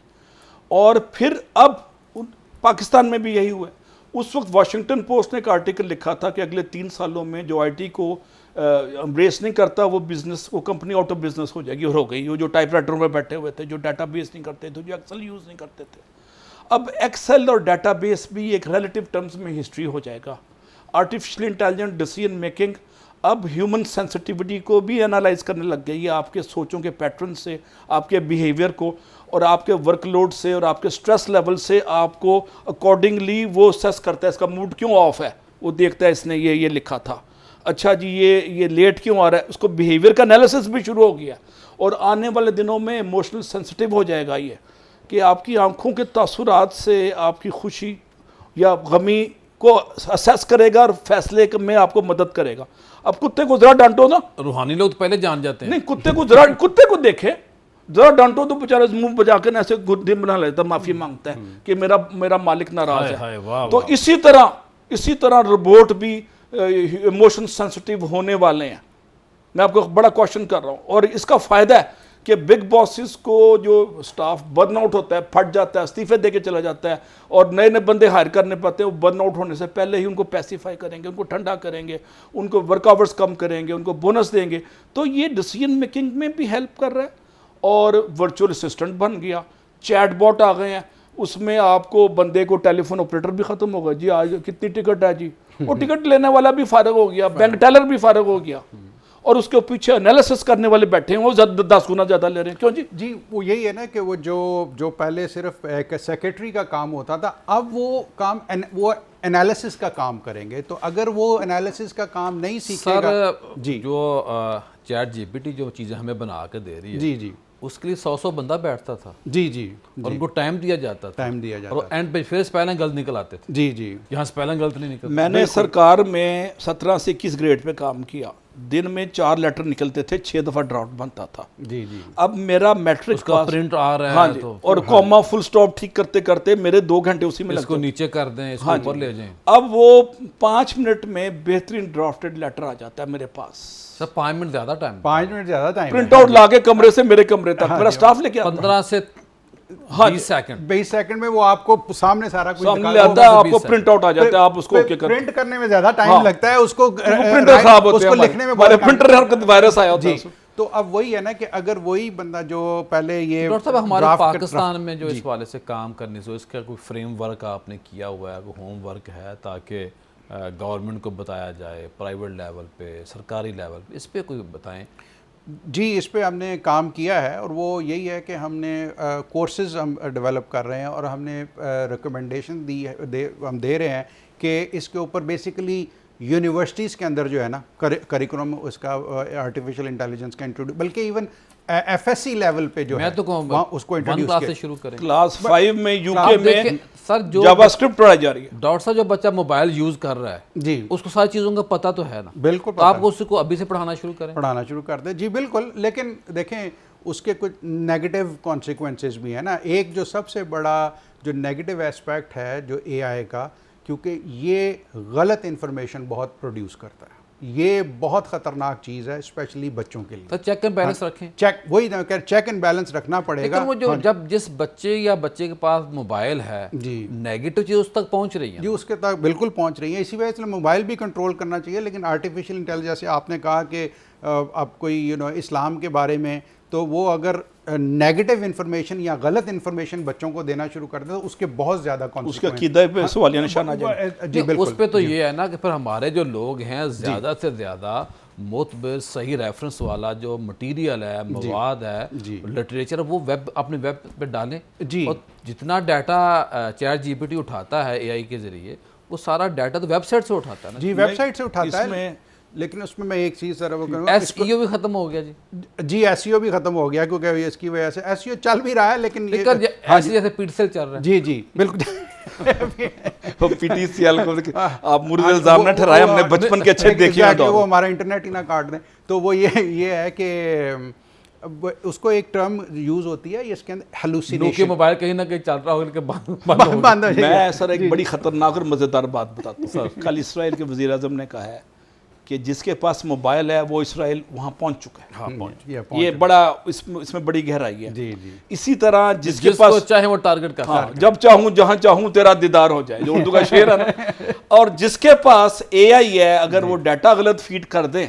اور پھر اب پاکستان میں بھی یہی ہوا ہے. اس وقت واشنگٹن پوسٹ نے ایک آرٹیکل لکھا تھا کہ اگلے 3 سالوں میں جو آئی ٹی کو امبریس نہیں کرتا وہ کمپنی آؤٹ آف بزنس ہو جائے گی. اور ہو گئی. وہ جو ٹائپ رائٹروں میں بیٹھے ہوئے تھے، جو ڈیٹا بیس نہیں کرتے تھے، جو ایکسل یوز نہیں کرتے تھے. اب ایکسل اور ڈیٹا بیس بھی ایک ریلیٹیو ٹرمز میں ہسٹری ہو جائے گا. آرٹیفیشل انٹیلیجنٹ ڈیسیژن میکنگ اب ہیومن سینسٹیوٹی کو بھی انالائز کرنے لگ گئی ہے، آپ کے سوچوں کے پیٹرن سے، آپ کے بیہیویئر کو. اور آپ کے ورک لوڈ سے اور آپ کے سٹریس لیول سے آپ کو اکارڈنگلی وہ سیس کرتا ہے اس کا موڈ کیوں آف ہے، وہ دیکھتا ہے اس نے یہ لکھا تھا، اچھا جی یہ لیٹ کیوں آ رہا ہے، اس کو بیہیویئر کا انالیسس بھی شروع ہو گیا، اور آنے والے دنوں میں ایموشنل سینسٹیو ہو جائے گا یہ کہ آپ کی آنکھوں کے تاثرات سے آپ کی خوشی یا غمی کو اسیس کرے گا اور فیصلے میں آپ کو مدد کرے گا. اب کتے کو ذرا ڈانٹو نا، روحانی لوگ تو پہلے جان جاتے ہیں. نہیں کتے کو دیکھے ذرا ڈانٹو تو بیچارہ منہ بجا کے ایسے دن بنا لیتا، معافی مانگتا ہے کہ میرا مالک ناراض ہے. تو اسی طرح روبوٹ بھی ایموشن سینسٹیو ہونے والے ہیں. میں آپ کو بڑا کوشچن کر رہا ہوں، اور اس کا فائدہ ہے کہ بگ باسز کو جو سٹاف برن آؤٹ ہوتا ہے، پھٹ جاتا ہے، استعفے دے کے چلا جاتا ہے، اور نئے بندے ہائر کرنے پاتے ہیں، وہ برن آؤٹ ہونے سے پہلے ہی ان کو پیسیفائی کریں گے، ان کو ٹھنڈا کریں گے، ان کو ورک آورز کم کریں گے، ان کو بونس دیں گے. تو یہ ڈیسیژن میکنگ میں بھی ہیلپ کر رہا ہے. اور ورچوئل اسسٹنٹ بن گیا، چیٹ باٹ آ گئے ہیں، اس میں آپ کو بندے کو ٹیلی فون آپریٹر بھی ختم ہو گیا، جی آج کتنی ٹکٹ ہے جی، وہ ٹکٹ لینے والا بھی فارغ ہو گیا، بینک ٹیلر بھی فارغ ہو گیا، اور اس کے پیچھے انالیسس کرنے والے بیٹھے ہیں وہ 10 گنا زیادہ لے رہے ہیں. کیوں جی وہ یہی ہے نا کہ وہ جو پہلے صرف ایک سیکرٹری کا کام ہوتا تھا، اب وہ کام وہ انالیسس کا کام کریں گے. تو اگر وہ انالیسس کا کام نہیں سیکھے گا، جی جو چیٹ جی پی ٹی جو چیزیں ہمیں بنا کے دے رہی ہے، جی اس کے لیے 100 بندہ بیٹھتا تھا، جی اور ان کو ٹائم دیا جاتا تھا، اور اینڈ پہ پھر اسپیلنگ غلط نکل آتے تھے. جی یہاں اسپیلنگ غلط نہیں نکلتا. میں نے سرکار میں 17 سے 21 گریڈ پہ کام کیا، دن میں 4 لیٹر نکلتے تھے، 6 دفعہ ڈرافٹ بنتا تھا. جی اب میرا میٹرک کا پرنٹ آ رہا ہاں ہے جی، تو اور کوما فل سٹاپ ٹھیک کرتے کرتے میرے 2 گھنٹے اسی میں اس کو نیچے کر دیں، اس کو اوپر لے جائیں. اب وہ 5 منٹ میں بہترین ڈرافٹڈ لیٹر آ جاتا ہے میرے پاس. سر 5 منٹ زیادہ ٹائم، 5 منٹ زیادہ ٹائم، پرنٹ آؤٹ لا کے کمرے سے میرے کمرے تک میرا سٹاف لے کے 15 سے 20 سیکنڈ 20 سیکنڈ میں وہ آپ کو سامنے سارا کچھ سامنے آتا ہے، آپ کو پرنٹ آؤٹ آ جاتا ہے، آپ اس کو اوکے کرتے ہیں. پرنٹ کرنے میں زیادہ ٹائم لگتا ہے، اس کو پرنٹر خراب ہوتے ہیں، لکھنے میں ہمارے پرنٹر وائرس آیا ہوتا ہے. تو اب وہی ہے نا کہ اگر وہی بندہ جو پہلے یہ ڈاکٹر صاحب ہمارے پاکستان میں جو اس والے سے کام کرنے سے اس کا کوئی فریم ورک آپ نے کیا ہوا ہے، کوئی ہوم ورک ہے تاکہ گورنمنٹ کو بتایا جائے، پرائیویٹ لیول پہ، سرکاری لیول پہ، اس پہ کوئی بتائیں. جی اس پہ ہم نے کام کیا ہے، اور وہ یہی ہے کہ ہم نے کورسز ہم ڈیولپ کر رہے ہیں، اور ہم نے ریکمنڈیشن ہم دے رہے ہیں کہ اس کے اوپر بیسیکلی یونیورسٹیز کے اندر جو ہے نا کریکولم اس کا آرٹیفیشل انٹیلیجنس کا انٹروڈیوس، بلکہ even F S C level پہ جو ہے وہاں اس کو انٹروڈیوس کلاس سے شروع کریں. کلاس 5 میں یو کے میں سر جو جاوا اسکرپٹ پڑھائی جا رہی ہے. ڈاکٹر صاحب جو بچہ موبائل یوز کر رہا ہے جی اس کو ساری چیزوں کا پتہ تو ہے نا، بالکل، تو آپ کو اس کو ابھی سے پڑھانا شروع کر دیں. جی بالکل. لیکن دیکھیں اس کے کچھ نیگیٹو کانسیکوینسز بھی ہیں نا. ایک جو سب سے بڑا جو نیگیٹو ایسپیکٹ ہے جو اے آئی کا، کیونکہ یہ غلط انفارمیشن بہت پروڈیوس کرتا ہے، یہ بہت خطرناک چیز ہے اسپیشلی بچوں کے لیے. تو چیک اینڈ بیلنس رکھیں. وہی چیک اینڈ بیلنس رکھنا پڑے گا. لیکن وہ جو جب جس بچے یا بچے کے پاس موبائل ہے، جی نیگیٹو چیز اس تک پہنچ رہی ہے، جی اس کے تک بالکل پہنچ رہی ہیں. اسی وجہ سے موبائل بھی کنٹرول کرنا چاہیے. لیکن آرٹیفیشل انٹیلیجنس سے آپ نے کہا کہ آپ کوئی اسلام کے بارے میں، تو وہ اگر نیگیٹو انفارمیشن یا غلط انفارمیشن بچوں کو دینا شروع کر دے تو اس کے بہت زیادہ اس کے عقیدہ پہ سوالیہ نشان آ جائے. جی بالکل. اس پہ تو یہ ہے نا کہ پھر ہمارے جو لوگ ہیں زیادہ سے زیادہ معتبر صحیح ریفرنس والا جو مٹیریل ہے، مواد ہے، لٹریچر، وہ اپنے ویب پہ ڈالیں. اور جتنا data chat G P T اٹھاتا ہے اے آئی کے ذریعے، وہ سارا ڈیٹا تو ویب سائٹ سے اٹھاتا ہے نا. جی ویب سائٹ سے اٹھاتا ہے. لیکن اس میں ایک چیز ذرا وہ کروں، ایس ای او بھی ختم ہو گیا. جی ایس ای او بھی ختم ہو گیا، کیونکہ اس کی وجہ سے ایس ای او چل بھی رہا ہے لیکن ایسے جیسے پیٹ سیل چل رہا ہے. جی بالکل. پی ٹی سی ایل کو آپ مورد الزام نہ ٹھہرائے، ہم نے بچپن کے اچھے دیکھے ہیں، وہ ہمارا انٹرنیٹ ہی نہ کاٹ دیں. تو وہ یہ ہے کہ اس کو ایک ٹرم یوز ہوتی ہے اس کے اندر ہیلوسینیشن. موبائل کہیں نہ کہیں چل رہا ہوگا کہ بند ہو جائے. میں سر ایک بڑی خطرناک اور مزیدار بات بتاتا ہوں. کل اسرائیل کے وزیر اعظم نے کہا ہے کہ جس کے پاس موبائل ہے وہ اسرائیل وہاں پہنچ چکا ہے. یہ بڑا اس میں بڑی گہرائی ہے. اسی طرح جس کے پاس چاہے وہ ٹارگٹ کا، جب چاہوں جہاں چاہوں تیرا دیدار ہو جائے، جو اردو کا شعر ہے نا. اور جس کے پاس اے آئی ہے، اگر وہ ڈیٹا غلط فیڈ کر دیں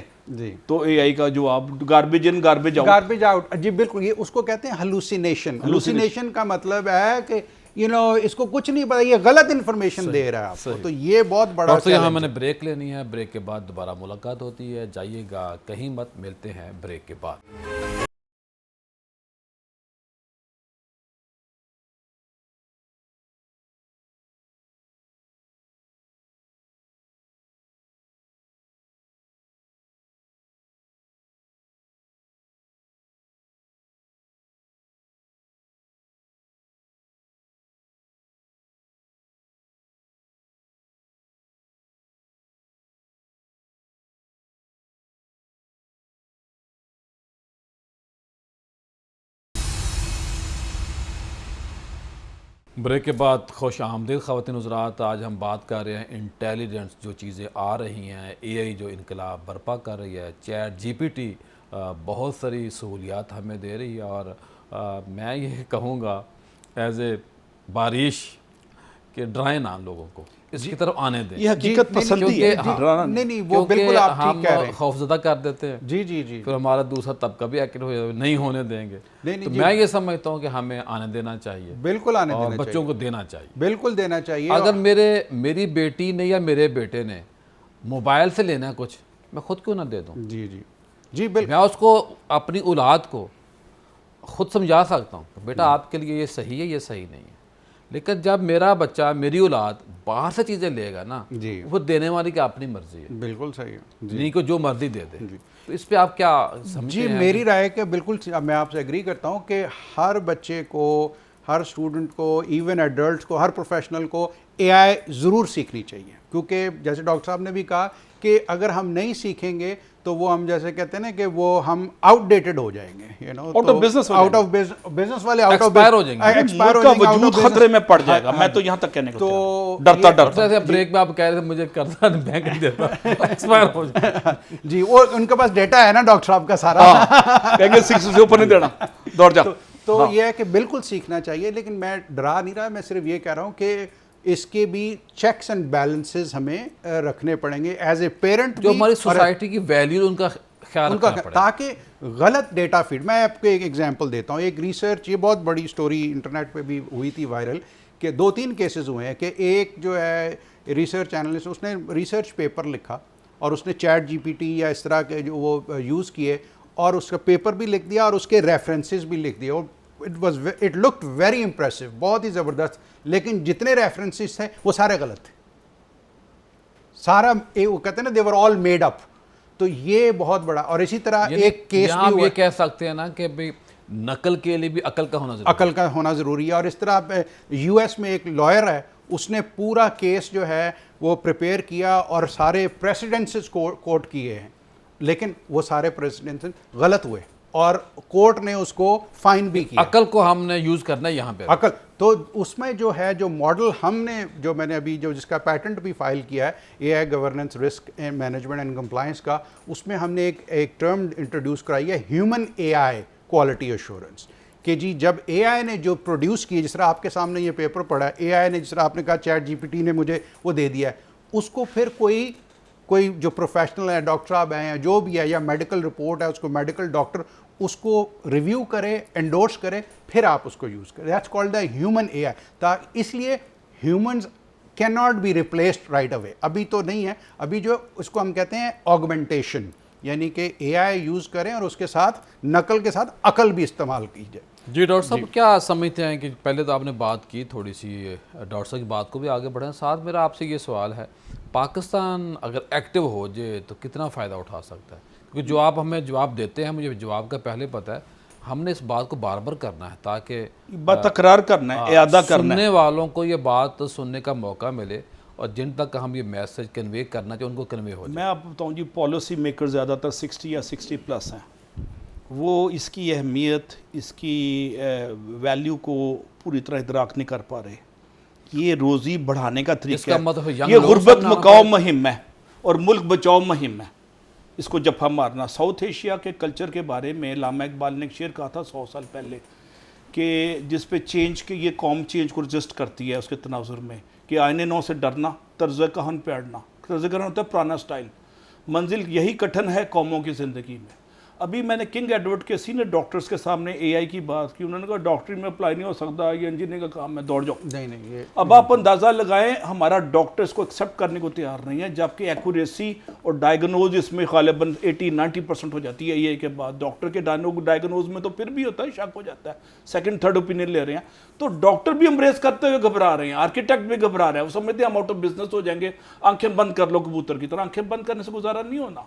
تو اے آئی کا جو آپ گاربیج ان گاربیج آؤٹ. جی بالکل. یہ اس کو کہتے ہیں ہیلوسینیشن. ہیلوسینیشن کا مطلب ہے کہ اس کو کچھ نہیں پتا، یہ غلط انفارمیشن دے رہا ہے آپ کو. تو یہ بہت بڑا. ڈاکٹر یہاں میں نے بریک لینی ہے، بریک کے بعد دوبارہ ملاقات ہوتی ہے. جائیے گا کہیں مت، ملتے ہیں بریک کے بعد. بریک کے بعد خوش آمدید خواتین حضرات. آج ہم بات کر رہے ہیں انٹیلیجنس جو چیزیں آ رہی ہیں, اے آئی جو انقلاب برپا کر رہی ہے, چیٹ جی پی ٹی بہت ساری سہولیات ہمیں دے رہی ہے, اور میں یہ کہوں گا ایز اے بارش کہ ڈرائیں نہ لوگوں کو اس کی طرف آنے دیں. یہ حقیقت پسندی ہے. نہیں وہ بالکل آپ ٹھیک کہہ رہے ہیں. خوف زدہ کر دیتے ہیں, جی پھر ہمارا دوسرا طبقہ بھی ایکٹیو ہو جائے, نہیں ہونے دیں گے. تو میں یہ سمجھتا ہوں کہ ہمیں آنے دینا چاہیے, بالکل آنے دینا اور بچوں کو دینا چاہیے, بالکل دینا چاہیے. اگر میری بیٹی نے یا میرے بیٹے نے موبائل سے لینا ہے کچھ, میں خود کیوں نہ دے دوں. جی بالکل. میں اس کو اپنی اولاد کو خود سمجھا سکتا ہوں کہ بیٹا آپ کے لیے یہ صحیح ہے, یہ صحیح نہیں ہے. لیکن جب میرا بچہ, میری اولاد باہر سے چیزیں لے گا نا, وہ دینے والی کی اپنی مرضی ہے. بالکل صحیح ہے. نہیں کو جو مرضی دے دے. تو اس پہ آپ کیا سمجھتے ہیں؟ جی میری رائے کہ بالکل میں آپ سے ایگری کرتا ہوں کہ ہر بچے کو, ہر اسٹوڈنٹ کو, ایون ایڈلٹس کو, ہر پروفیشنل کو اے آئی ضرور سیکھنی چاہیے. کیونکہ جیسے ڈاکٹر صاحب نے بھی کہا کہ اگر ہم نہیں سیکھیں گے تو وہ ہم جیسے کہتے ہیں نا کہ وہ ہم آؤٹ ڈیٹڈ ہو جائیں گے, آؤٹ آف بزنس والے ایکسپائر ہو جائیں گے, ملک کا وجود خطرے میں پڑ جائے گا. میں تو یہاں تک کہنے کو تو ڈرتا بریک میں آپ کہہ رہے تھے مجھے کرتا بینک دیتا ایکسپائر ہو جائے. جی وہ ان کے پاس ڈیٹا ہے نا ڈاکٹر صاحب کا سارا, کہیں گے 6 سے اوپر نہیں دینا, دوڑ جا. تو یہ ہے کہ بالکل سیکھنا چاہیے, لیکن میں ڈرا نہیں رہا, میں صرف یہ کہہ رہا ہوں کہ اس کے بھی چیکس اینڈ بیلنسز ہمیں رکھنے پڑیں گے ایز اے پیرنٹ, جو ہماری سوسائٹی کی ویلیو ان کا خیال رکھنا پڑے, تاکہ غلط ڈیٹا فیڈ. میں آپ کو ایک ایگزامپل دیتا ہوں. ایک ریسرچ, یہ بہت بڑی سٹوری انٹرنیٹ پہ بھی ہوئی تھی وائرل, کہ 2-3 کیسز ہوئے ہیں کہ ایک جو ہے ریسرچ اینالسٹ, اس نے ریسرچ پیپر لکھا اور اس نے چیٹ جی پی ٹی یا اس طرح کے جو وہ یوز کیے, اور اس کا پیپر بھی لکھ دیا اور اس کے ریفرنسز بھی لکھ دیے, اور اٹ لکڈ ویری امپریسو, بہت ہی زبردست. لیکن جتنے ریفرنسز تھے وہ سارے غلط تھے, سارا وہ کہتے ہیں نا they were all made up. تو یہ بہت بڑا. اور اسی طرح ایک کیس بھی ہم یہ کہہ سکتے ہیں نا کہ نقل کے لیے بھی عقل کا ہونا ضروری ہے. اور اس طرح یو ایس میں ایک لائر ہے, اس نے پورا کیس جو ہے وہ پریپیئر کیا اور سارے پریسیڈنسز کوٹ کیے ہیں, لیکن وہ سارے پریسیڈنسز غلط ہوئے اور کورٹ نے اس کو فائن بھی کیا. عقل کو ہم نے یوز کرنا ہے یہاں پہ. عقل تو اس میں جو ہے, جو ماڈل ہم نے, جو میں نے ابھی جو جس کا پیٹنٹ بھی فائل کیا ہے, A I governance risk management and compliance کا, اس میں ہم نے ایک ٹرم انٹروڈیوس کرائی ہے, human A I quality assurance. کہ جی جب اے آئی نے جو پروڈیوس کی, جس طرح آپ کے سامنے یہ پیپر پڑا ہے, اے آئی نے جس طرح آپ نے کہا چیٹ جی پی ٹی نے مجھے وہ دے دیا ہے, اس کو پھر کوئی جو پروفیشنل ہے, ڈاکٹر صاحب ہیں یا جو بھی ہے, یا میڈیکل رپورٹ ہے, اس کو میڈیکل ڈاکٹر اس کو ریویو کرے, انڈورس کرے, پھر آپ اس کو یوز کریں. That's called the human A I. اس لیے humans can not be replaced right away. ابھی تو نہیں ہے, ابھی جو اس کو ہم کہتے ہیں آگمنٹیشن, یعنی کہ اے آئی یوز کریں اور اس کے ساتھ نقل کے ساتھ عقل بھی استعمال کی جائے. جی ڈاکٹر صاحب کیا سمجھتے ہیں کہ پہلے تو آپ نے بات کی تھوڑی سی, ڈاکٹر صاحب کی بات کو بھی آگے بڑھیں, ساتھ میرا آپ سے یہ سوال ہے, پاکستان اگر ایکٹیو ہو جائے تو کتنا فائدہ اٹھا سکتا ہے؟ کیونکہ جو آپ ہمیں جواب دیتے ہیں, مجھے جواب کا پہلے پتہ ہے, ہم نے اس بات کو بار بار کرنا ہے تاکہ تکرار کرنا ہے, اعادہ کرنا ہے, سننے والوں کو یہ بات سننے کا موقع ملے, اور جن تک ہم یہ میسج کنوے کرنا چاہیے ان کو کنوے ہو جائے. میں آپ بتاؤں جی, پالیسی میکر زیادہ تر 60 یا 60+ ہیں, وہ اس کی اہمیت, اس کی ویلیو کو پوری طرح ادراک نہیں کر پا رہے. یہ روزی بڑھانے کا طریقہ ہے, یہ غربت مکاؤ مہم ہے اور ملک بچاؤ مہم ہے. اس کو جب ہم مارنا. ساؤتھ ایشیا کے کلچر کے بارے میں علامہ اقبال نے ایک شعر کہا تھا 100 سال پہلے, کہ جس پہ چینج کے, یہ قوم چینج کو رجسٹ کرتی ہے اس کے تناظر میں, کہ آئینے نو سے ڈرنا, طرز کہن پہ اڑنا. طرز کہن ہوتا ہے پرانا سٹائل, منزل یہی کٹھن ہے قوموں کی زندگی میں. ابھی میں نے کنگ ایڈورڈ کے سینئر ڈاکٹرز کے سامنے اے آئی کی بات کی, انہوں نے کہا ڈاکٹری میں اپلائی نہیں ہو سکتا, یہ انجینئرنگ کا کام ہے, دوڑ جاؤ. نہیں اب آپ اندازہ لگائیں, ہمارا ڈاکٹرز کو ایکسیپٹ کرنے کو تیار نہیں ہے, جبکہ ایکوریسی اور ڈائیگنوز اس میں غالباً 80-90% ہو جاتی ہے اے آئی کے بعد. ڈاکٹر کے ڈائیگنوز میں تو پھر بھی ہوتا ہے, شک ہو جاتا ہے, سیکنڈ تھرڈ اوپینین لے رہے ہیں. تو ڈاکٹر بھی امبریس کرتے ہوئے گھبرا رہے ہیں, آرکیٹیکٹ بھی گھبرا رہے ہیں, وہ سمجھتے ہیں ہم آؤٹ آف بزنس ہو جائیں گے. آنکھیں بند کر لو کبوتر کی طرح, آنکھیں بند کرنے سے گزارا نہیں ہونا.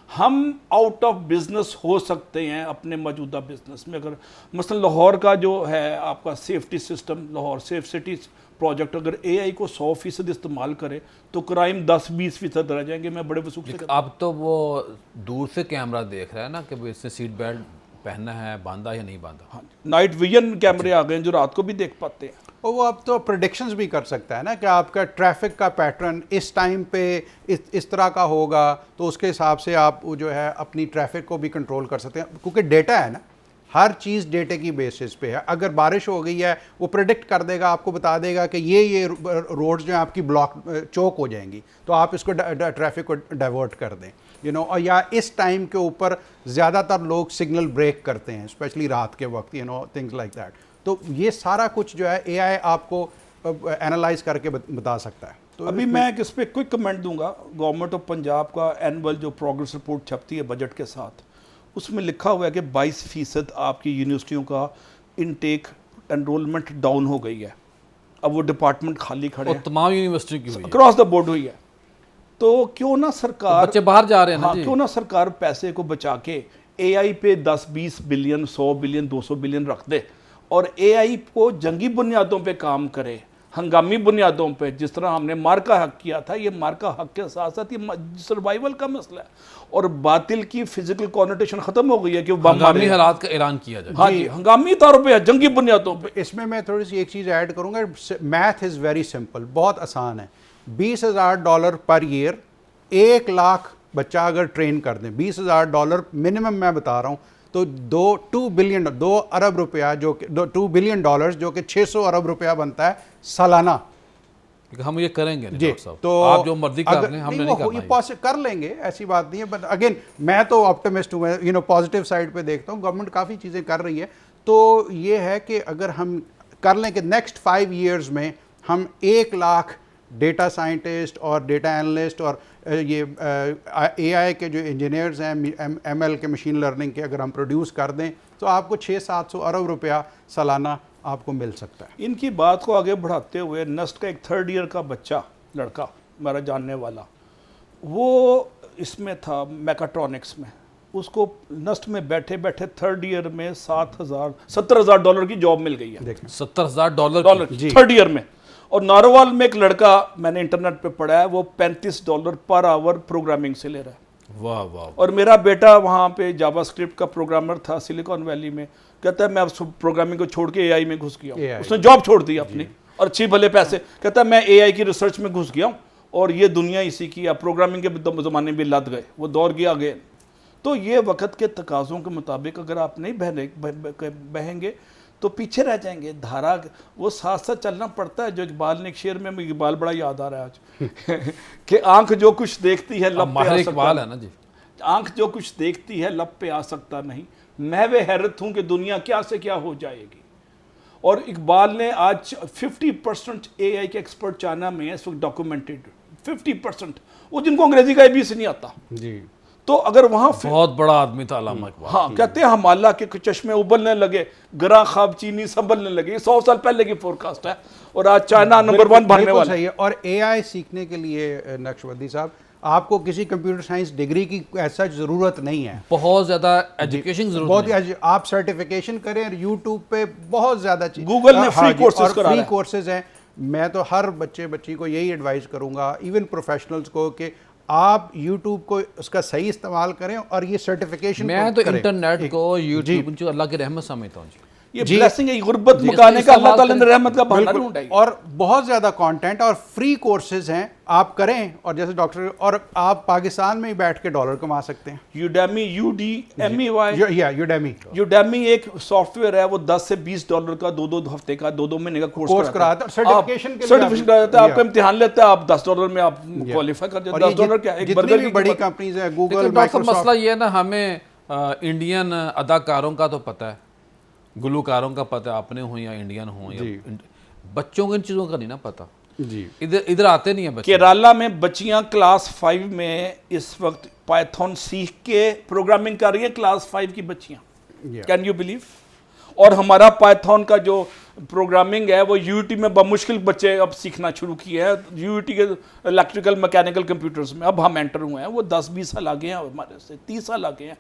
ہم آؤٹ آف بزنس ہو سکتے ہیں اپنے موجودہ بزنس میں. اگر مثلا لاہور کا جو ہے آپ کا safety system, Lahore safe cities project, اگر اے آئی کو 100% استعمال کرے تو کرائم 10-20% رہ جائیں گے. میں بڑے وثوق سے اب تو وہ دور سے کیمرہ دیکھ رہا ہے نا کہ اس نے سیٹ بیلٹ پہننا ہے, باندھا یا نہیں باندھا. نائٹ ویژن کیمرے آ گئے ہیں جو رات کو بھی دیکھ پاتے ہیں. اور وہ اب تو پریڈکشنز بھی کر سکتا ہے نا کہ آپ کا ٹریفک کا پیٹرن اس ٹائم پہ اس طرح کا ہوگا، تو اس کے حساب سے آپ جو ہے اپنی ٹریفک کو بھی کنٹرول کر سکتے ہیں، کیونکہ ڈیٹا ہے نا، ہر چیز ڈیٹے کی بیسس پہ ہے. اگر بارش ہو گئی ہے وہ پریڈکٹ کر دے گا، آپ کو بتا دے گا کہ یہ روڈز جو ہیں آپ کی بلاک چوک ہو جائیں گی، تو آپ اس کو ٹریفک کو ڈائیورٹ کر دیں اور یا اس ٹائم کے اوپر زیادہ تر لوگ سگنل بریک کرتے ہیں اسپیشلی رات کے وقت تھنگز لائک دیٹ. تو یہ سارا کچھ جو ہے اے آئی آپ کو اینالائز کر کے بتا سکتا ہے. تو ابھی میں اس پہ کوئی کمنٹ دوں گا. گورنمنٹ آف پنجاب کا اینول جو پروگرس رپورٹ چھپتی ہے بجٹ کے ساتھ، اس میں لکھا ہوا ہے کہ 22% آپ کی یونیورسٹیوں کا انٹیک انرولمنٹ ڈاؤن ہو گئی ہے. اب وہ ڈپارٹمنٹ خالی کھڑے ہیں، تمام یونیورسٹی کی ہوئی ہے، اکراس دا بورڈ ہوئی ہے. تو کیوں نہ سرکار، بچے باہر جا رہے ہیں نا جی، کیوں نہ سرکار پیسے کو بچا کے اے آئی پہ 10-20 بلین 100 بلین 200 بلین رکھ دے اور اے آئی کو جنگی بنیادوں پہ کام کرے، ہنگامی بنیادوں پہ. جس طرح ہم نے مارکا حق کیا تھا، یہ مارکا حق کے ساتھ ساتھ یہ سروائیول کا مسئلہ ہے، اور باطل کی فزیکل کانوٹیشن ختم ہو گئی ہے کہ وہ ہنگامی حالات کا اعلان کیا جائے. ہاں جی، ہنگامی طور پہ جنگی بنیادوں پہ. اس میں تھوڑی سی ایک چیز ایڈ کروں گا. میتھ از ویری سمپل، بہت آسان ہے. $20,000 پر ایئر، 1 لاکھ بچہ اگر ٹرین کر دیں، $20,000 منیمم میں بتا رہا ہوں، تو 2 ارب روپیہ جو کہ $2 بلین جو کہ 600 ارب روپیہ بنتا ہے سالانہ. ہم یہ کریں گے جی، صاحب، تو آپ جو مرضی کر لیں، ہم نے نہیں کرنا. یہ کر لیں گے، ایسی بات نہیں ہے. بٹ اگین میں تو آپٹمسٹ ہوں، پازیٹیو سائڈ پہ دیکھتا ہوں. گورنمنٹ کافی چیزیں کر رہی ہے. تو یہ ہے کہ اگر ہم کر لیں کہ نیکسٹ 5 ایئرز میں ہم 1 لاکھ ڈیٹا سائنٹسٹ اور ڈیٹا انالسٹ اور یہ اے آئی کے جو انجینئرز ہیں، ایم ایل کے، مشین لرننگ کے، اگر ہم پروڈیوس کر دیں تو آپ کو 600-700 ارب روپیہ سالانہ آپ کو مل سکتا ہے. ان کی بات کو آگے بڑھاتے ہوئے، نسٹ کا ایک 3rd ایئر کا بچہ، لڑکا میرا جاننے والا، وہ اس میں تھا میکاٹرونکس میں. اس کو نسٹ میں بیٹھے بیٹھے 3rd ایئر میں $70,000 کی جاب مل گئی ہے. $70,000 3rd ایئر میں. اور ناروال میں ایک لڑکا میں نے انٹرنیٹ پہ پڑھا ہے، وہ $35 پر آور پروگرامنگ سے لے رہا ہے. واہ واہ. اور میرا بیٹا وہاں پہ جاوا اسکرپٹ کا پروگرامر تھا سلیکن ویلی میں. کہتا ہے میں اب پروگرامنگ کو چھوڑ کے اے آئی میں گھس گیا ہوں. اس نے جاب چھوڑ دی اپنی اور اچھی بھلے پیسے. کہتا ہے میں اے آئی کی ریسرچ میں گھس گیا ہوں اور یہ دنیا اسی کی. اب پروگرامنگ کے زمانے بھی لد گئے، وہ دور گیا آگے. تو یہ وقت کے تقاضوں کے مطابق اگر آپ نہیں بہیں گے تو پیچھے رہ جائیں گے. دھارا وہ ساتھ ساتھ چلنا پڑتا ہے. جو اقبال نے ایک شعر میں اقبال بڑا یاد آ رہا ہے آج کہ آنکھ جو کچھ دیکھتی ہے لب پہ آ سکتا ہے نا جی، آنکھ جو کچھ دیکھتی ہے لب پہ آ سکتا نہیں، محو حیرت ہوں کہ دنیا کیا سے کیا ہو جائے گی. اور اقبال نے آج 50% اے آئی کے ایکسپرٹ چائنا میں ہے اس وقت ڈاکومنٹڈ. 50% وہ جن کو انگریزی کا ABC نہیں آتا. جی، تو اگر وہاں بہت بڑا آدمی تھا علامہ اقبال. ہاں، کہتے ہیں ہم اللہ کے چشمے ابلنے لگے، گراں خواب چینی سنبھلنے لگے. یہ 100 سال پہلے کی فور کاسٹ ہے اور آج چائنا نمبر 1 بننے والا ہے. اور اے آئی سیکھنے کے لیے نقشبندی صاحب آپ کو کسی کمپیوٹر سائنس ڈگری کی ایسا ضرورت نہیں ہے. بہت زیادہ ایجوکیشن ضرورت بہت نہیں. آپ سرٹیفیکیشن کریں. یوٹیوب پہ بہت زیادہ چیز، گوگل نے فری کورسز کرا رہا ہے. فری کورسز ہیں. میں تو ہر بچی کو یہی ایڈوائز کروں گا، ایون پروفیشنلز کو، کہ آپ یوٹیوب کو اس کا صحیح استعمال کریں اور یہ سرٹیفیکیشن میں تو انٹرنیٹ کو یوٹیوب جو اللہ کی رحمت سمجھتا ہوں. یہ بلیسنگ ہے، غربت مکانے کا اللہ تعالیٰ نے رحمت کا بہانہ ڈھونڈا. اور بہت زیادہ کانٹینٹ اور فری کورسز ہیں، آپ کریں. اور جیسے ڈاکٹر، اور آپ پاکستان میں ہی بیٹھ کے ڈالر کما سکتے ہیں. یوڈیمی یوڈیمی ایک سافٹ ویئر ہے، وہ $10 سے $20 کا 2 ہفتے کا 2 مہینے کا کورس کراتا ہے. سرٹیفکیشن کے لیے آپ کا امتحان لیتا ہے، آپ $10 میں آپ کوالیفائی کر جاتے ہیں. $10 کیا ایک برگر کی بڑی کمپنیز ہیں، گوگل، مسئلہ یہ ہے نا، ہمیں انڈین اداکاروں کا تو پتہ ہے، گلوکاروں کا پتہ ہے، اپنے ہوں یا انڈین ہوں، بچوں کو ان چیزوں کا نہیں نا پتہ. جی، ادھر آتے نہیں ہیں بچے. کیرالا میں بچیاں کلاس 5 میں اس وقت پائتھون سیکھ کے پروگرامنگ کر رہی ہیں. کلاس 5 کی بچیاں، کین یو بلیو؟ اور ہمارا پائتھون کا جو پروگرامنگ ہے وہ UET میں بمشکل بچے اب سیکھنا شروع کیے ہیں. UET کے الیکٹریکل میکینیکل کمپیوٹرز میں اب ہم انٹر ہوئے ہیں. وہ 10-20 سال آگے ہیں ہمارے سے، 30 سال آگے ہیں.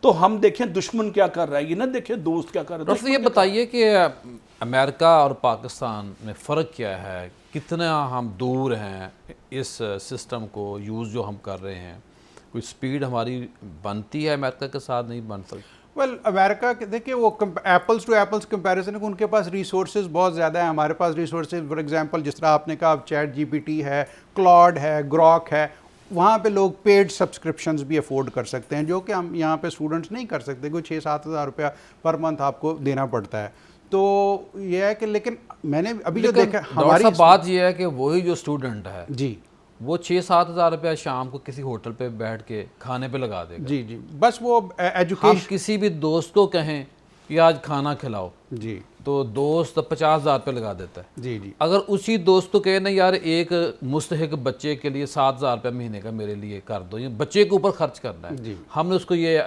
تو ہم دیکھیں دشمن کیا کر رہا ہے، یہ نہ دیکھیں دوست کیا کر رہا ہے. ڈاکٹر یہ بتائیے کہ امریکہ اور پاکستان میں فرق کیا ہے؟ کتنا ہم دور ہیں اس سسٹم کو یوز جو ہم کر رہے ہیں؟ کوئی سپیڈ ہماری بنتی ہے امریکہ کے ساتھ؟ نہیں بن سکتی. ویل امریکہ کے دیکھیے وہ ایپلس ٹو ایپلس کمپیریزن ہے کہ ان کے پاس ریسورسز بہت زیادہ ہیں, ہمارے پاس ریسورسز فار ایگزامپل جس طرح آپ نے کہا چیٹ جی پی ٹی ہے, کلاؤڈ ہے, گراک ہے, وہاں پہ لوگ پیڈ سبسکرپشنز بھی افورڈ کر سکتے ہیں جو کہ ہم یہاں پہ اسٹوڈنٹس نہیں کر سکتے, کوئی 6-7 ہزار روپیہ پر منتھ آپ کو دینا پڑتا ہے. تو یہ ہے کہ لیکن میں نے ابھی جو دیکھا ہماری بات یہ ہے کہ وہی جو اسٹوڈنٹ ہے جی وہ 6-7 ہزار روپیہ شام کو کسی ہوٹل پہ بیٹھ کے کھانے پہ لگا دے گا. جی جی بس وہ ہم ایجوکیشن کسی بھی دوست کو کہیں کہ آج کھانا کھلاؤ جی تو دوست 50,000 پہ لگا دیتا ہے. جی جی اگر اسی دوست کو کہے نا یار ایک مستحق بچے کے لیے 7,000 روپے مہینے کا میرے لیے کر دو, یہ بچے کے اوپر خرچ کرنا ہے, ہم نے اس کو یہ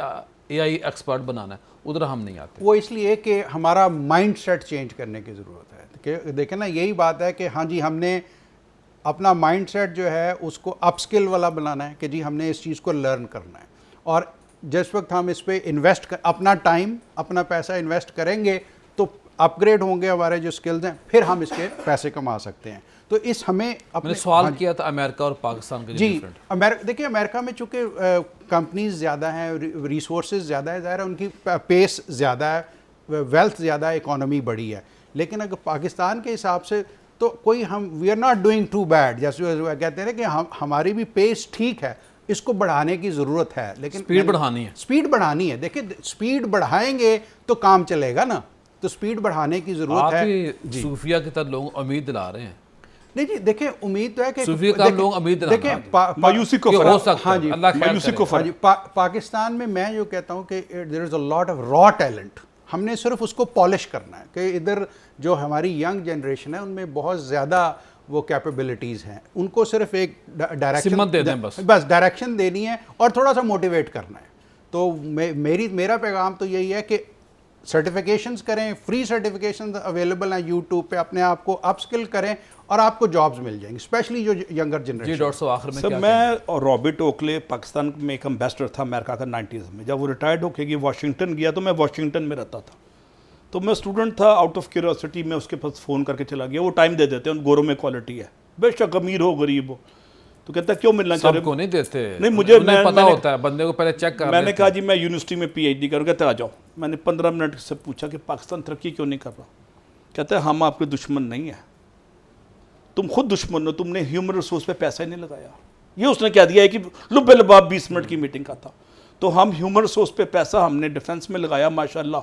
اے آئی ایکسپرٹ بنانا ہے, ادھر ہم نہیں آتے. وہ اس لیے کہ ہمارا مائنڈ سیٹ چینج کرنے کی ضرورت ہے. کہ دیکھیں نا یہی بات ہے کہ ہاں جی ہم نے اپنا مائنڈ سیٹ جو ہے اس کو اپ اسکل والا بنانا ہے کہ جی ہم نے اس چیز کو لرن کرنا ہے, اور جس وقت ہم اس پہ انویسٹ اپنا ٹائم اپنا پیسہ انویسٹ کریں گے تو اپ گریڈ ہوں گے ہمارے جو اسکلز ہیں, پھر ہم اس کے پیسے کما سکتے ہیں. تو اس ہمیں میں نے سوال کیا تھا امریکہ اور پاکستان کے جی دیکھیے امریکہ میں چونکہ کمپنیز زیادہ ہیں, ریسورسز زیادہ ہے, ظاہر ہے ان کی پیس زیادہ ہے, ویلتھ زیادہ ہے, اکانومی بڑی ہے. لیکن اگر پاکستان کے حساب سے تو کوئی ہم we are not doing too bad, جیسے کہتے ہیں کہ ہماری بھی پیس ٹھیک ہے, اس کو بڑھانے کی ضرورت ہے. لیکن سپیڈ بڑھانی ہے, سپیڈ بڑھانی ہے. دیکھیں سپیڈ بڑھائیں گے تو کام چلے گا نا, تو سپیڈ بڑھانے کی ضرورت ہے. آپ ہی صوفیہ کی طرح لوگ امید دلا رہے ہیں. نہیں جی دیکھیں امید تو ہے کہ صوفیہ کا لوگ امید دلا رہے ہیں مایوسی کو ہو سکتا ہاں ہے, جی اللہ خیر مایوسی کو کرے. پاکستان میں جو کہتا ہوں کہ دیر از اے لاٹ آف را ٹیلنٹ, ہم نے صرف اس کو پالش کرنا ہے. کہ ادھر جو ہماری ینگ جنریشن ہے ان میں بہت زیادہ وہ کیپیبلٹیز ہیں, ان کو صرف ایک سمت دے دیں بس ڈائریکشن دینی ہے اور تھوڑا سا موٹیویٹ کرنا ہے. تو میرا پیغام تو یہی ہے کہ سرٹیفیکیشنز کریں, فری سرٹیفیکیشنز اویلیبل ہیں یوٹیوب پہ, اپنے آپ کو اپ اسکل کریں اور آپ کو جابز مل جائیں گے, اسپیشلی جو ینگر جنریشن. جی ڈاکٹر صاحب آخر میں سر میں اور رابرٹ اوکلے پاکستان میں ایک امبیسڈر تھا امریکہ کا 90s میں, جب وہ ریٹائرڈ ہو کے واشنگٹن گیا تو میں واشنگٹن میں رہتا تھا, تو میں اسٹوڈنٹ تھا, آؤٹ آف کیوریوسٹی میں اس کے پاس فون کر کے چلا گیا. وہ ٹائم دے دیتے ہیں, گوروں میں کوالٹی ہے, بے شک امیر ہو غریب ہو, تو کہتا ہے کیوں ملنا چاہ رہے سب کو نہیں دیتے. نہیں مجھے پتہ ہوتا ہے بندے کو پہلے چیک کر. میں نے کہا جی میں یونیورسٹی میں پی ایچ ڈی کروں, کہتے آ جاؤ. میں نے 15 منٹ سے پوچھا کہ پاکستان ترقی کیوں نہیں کر رہا, کہتے ہیں ہم آپ کے دشمن نہیں ہیں, تم خود دشمن ہو, تم نے ہیومن ریسورس پہ پیسہ ہی نہیں لگایا. یہ اس نے کہہ دیا ہے کہ لب لباب 20 منٹ کی میٹنگ کا تھا. تو ہم ہیومن ریسورس پہ پیسہ ہم نے ڈیفنس میں لگایا ماشاءاللہ,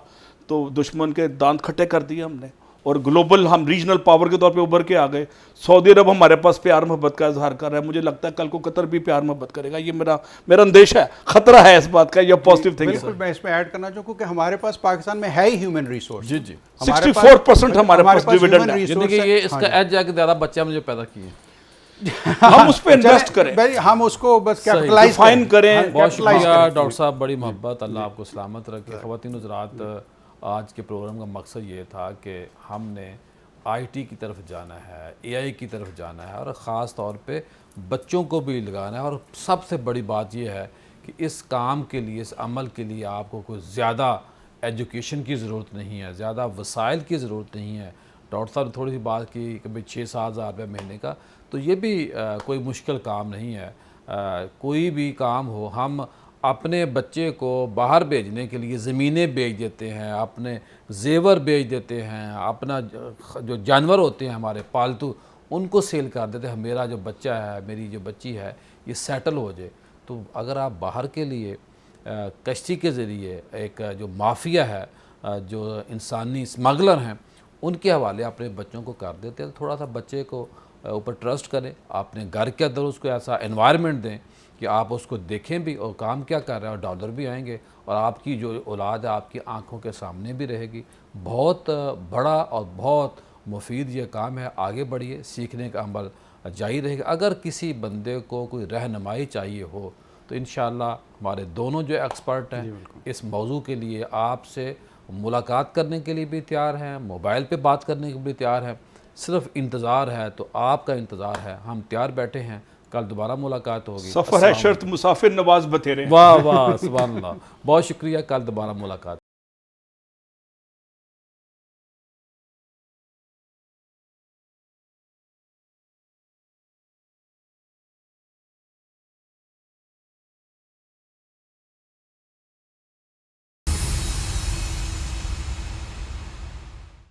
تو دشمن کے دانت کھٹے کر دیے ہم نے, اور گلوبل ہم ریجنل پاور کے طور پہ ابھر کے آ گئے. سعودی عرب ہمارے پاس پیار محبت کا اظہار کر رہا ہے, مجھے لگتا ہے کل کو قطر بھی پیار محبت کرے گا. یہ میرا اندیشہ ہے, خطرہ ہے اس بات کا, یہ پازیٹیو تھنگ ہے. بالکل میں اس میں ایڈ کرنا چاہوں کہ ہمارے پاس پاکستان میں ہے ہی ہیومن ریسورس. جی جی 64% ہمارے پاس ڈیویڈنڈ ہے. یعنی کہ یہ اس کا ایج ہے کہ زیادہ بچہ مجھے پیدا کیے, ہم اس پہ انویسٹ کریں, ہم اس کو بس کیپٹلائز ڈیفائن کریں. بہت شکریہ ڈاکٹر صاحب, بڑی محبت, اللہ آپ کو سلامت رکھے. خواتین حضرات, آج کے پروگرام کا مقصد یہ تھا کہ ہم نے آئی ٹی کی طرف جانا ہے, اے آئی کی طرف جانا ہے, اور خاص طور پہ بچوں کو بھی لگانا ہے. اور سب سے بڑی بات یہ ہے کہ اس کام کے لیے, اس عمل کے لیے آپ کو کوئی زیادہ ایجوکیشن کی ضرورت نہیں ہے, زیادہ وسائل کی ضرورت نہیں ہے. ڈاکٹر صاحب نے تھوڑی سی بات کی کہ بھئی 6-7 ہزار روپے مہینے کا, تو یہ بھی کوئی مشکل کام نہیں ہے. کوئی بھی کام ہو, ہم اپنے بچے کو باہر بھیجنے کے لیے زمینیں بیچ دیتے ہیں, اپنے زیور بیچ دیتے ہیں, اپنا جو جانور ہوتے ہیں ہمارے پالتو ان کو سیل کر دیتے ہیں. میرا جو بچہ ہے, میری جو بچی ہے, یہ سیٹل ہو جائے. تو اگر آپ باہر کے لیے کشتی کے ذریعے ایک جو مافیا ہے, جو انسانی اسمگلر ہیں, ان کے حوالے اپنے بچوں کو کر دیتے ہیں, تھوڑا سا بچے کو اوپر ٹرسٹ کریں, اپنے گھر کے اندر اس کو ایسا انوائرمنٹ دیں کہ آپ اس کو دیکھیں بھی اور کام کیا کر رہے ہیں, اور ڈالر بھی آئیں گے, اور آپ کی جو اولاد ہے آپ کی آنکھوں کے سامنے بھی رہے گی. بہت بڑا اور بہت مفید یہ کام ہے. آگے بڑھیے, سیکھنے کا عمل جاری رہے گا. اگر کسی بندے کو کوئی رہنمائی چاہیے ہو تو انشاءاللہ ہمارے دونوں جو ایکسپرٹ ہیں اس موضوع کے لیے آپ سے ملاقات کرنے کے لیے بھی تیار ہیں, موبائل پہ بات کرنے کے لیے بھی تیار ہیں. صرف انتظار ہے, تو آپ کا انتظار ہے, ہم تیار بیٹھے ہیں. کل دوبارہ ملاقات ہوگی. سفر ہے شرط مسافر نواز بتیرے. واہ واہ سبحان اللہ, بہت شکریہ, کل دوبارہ ملاقات.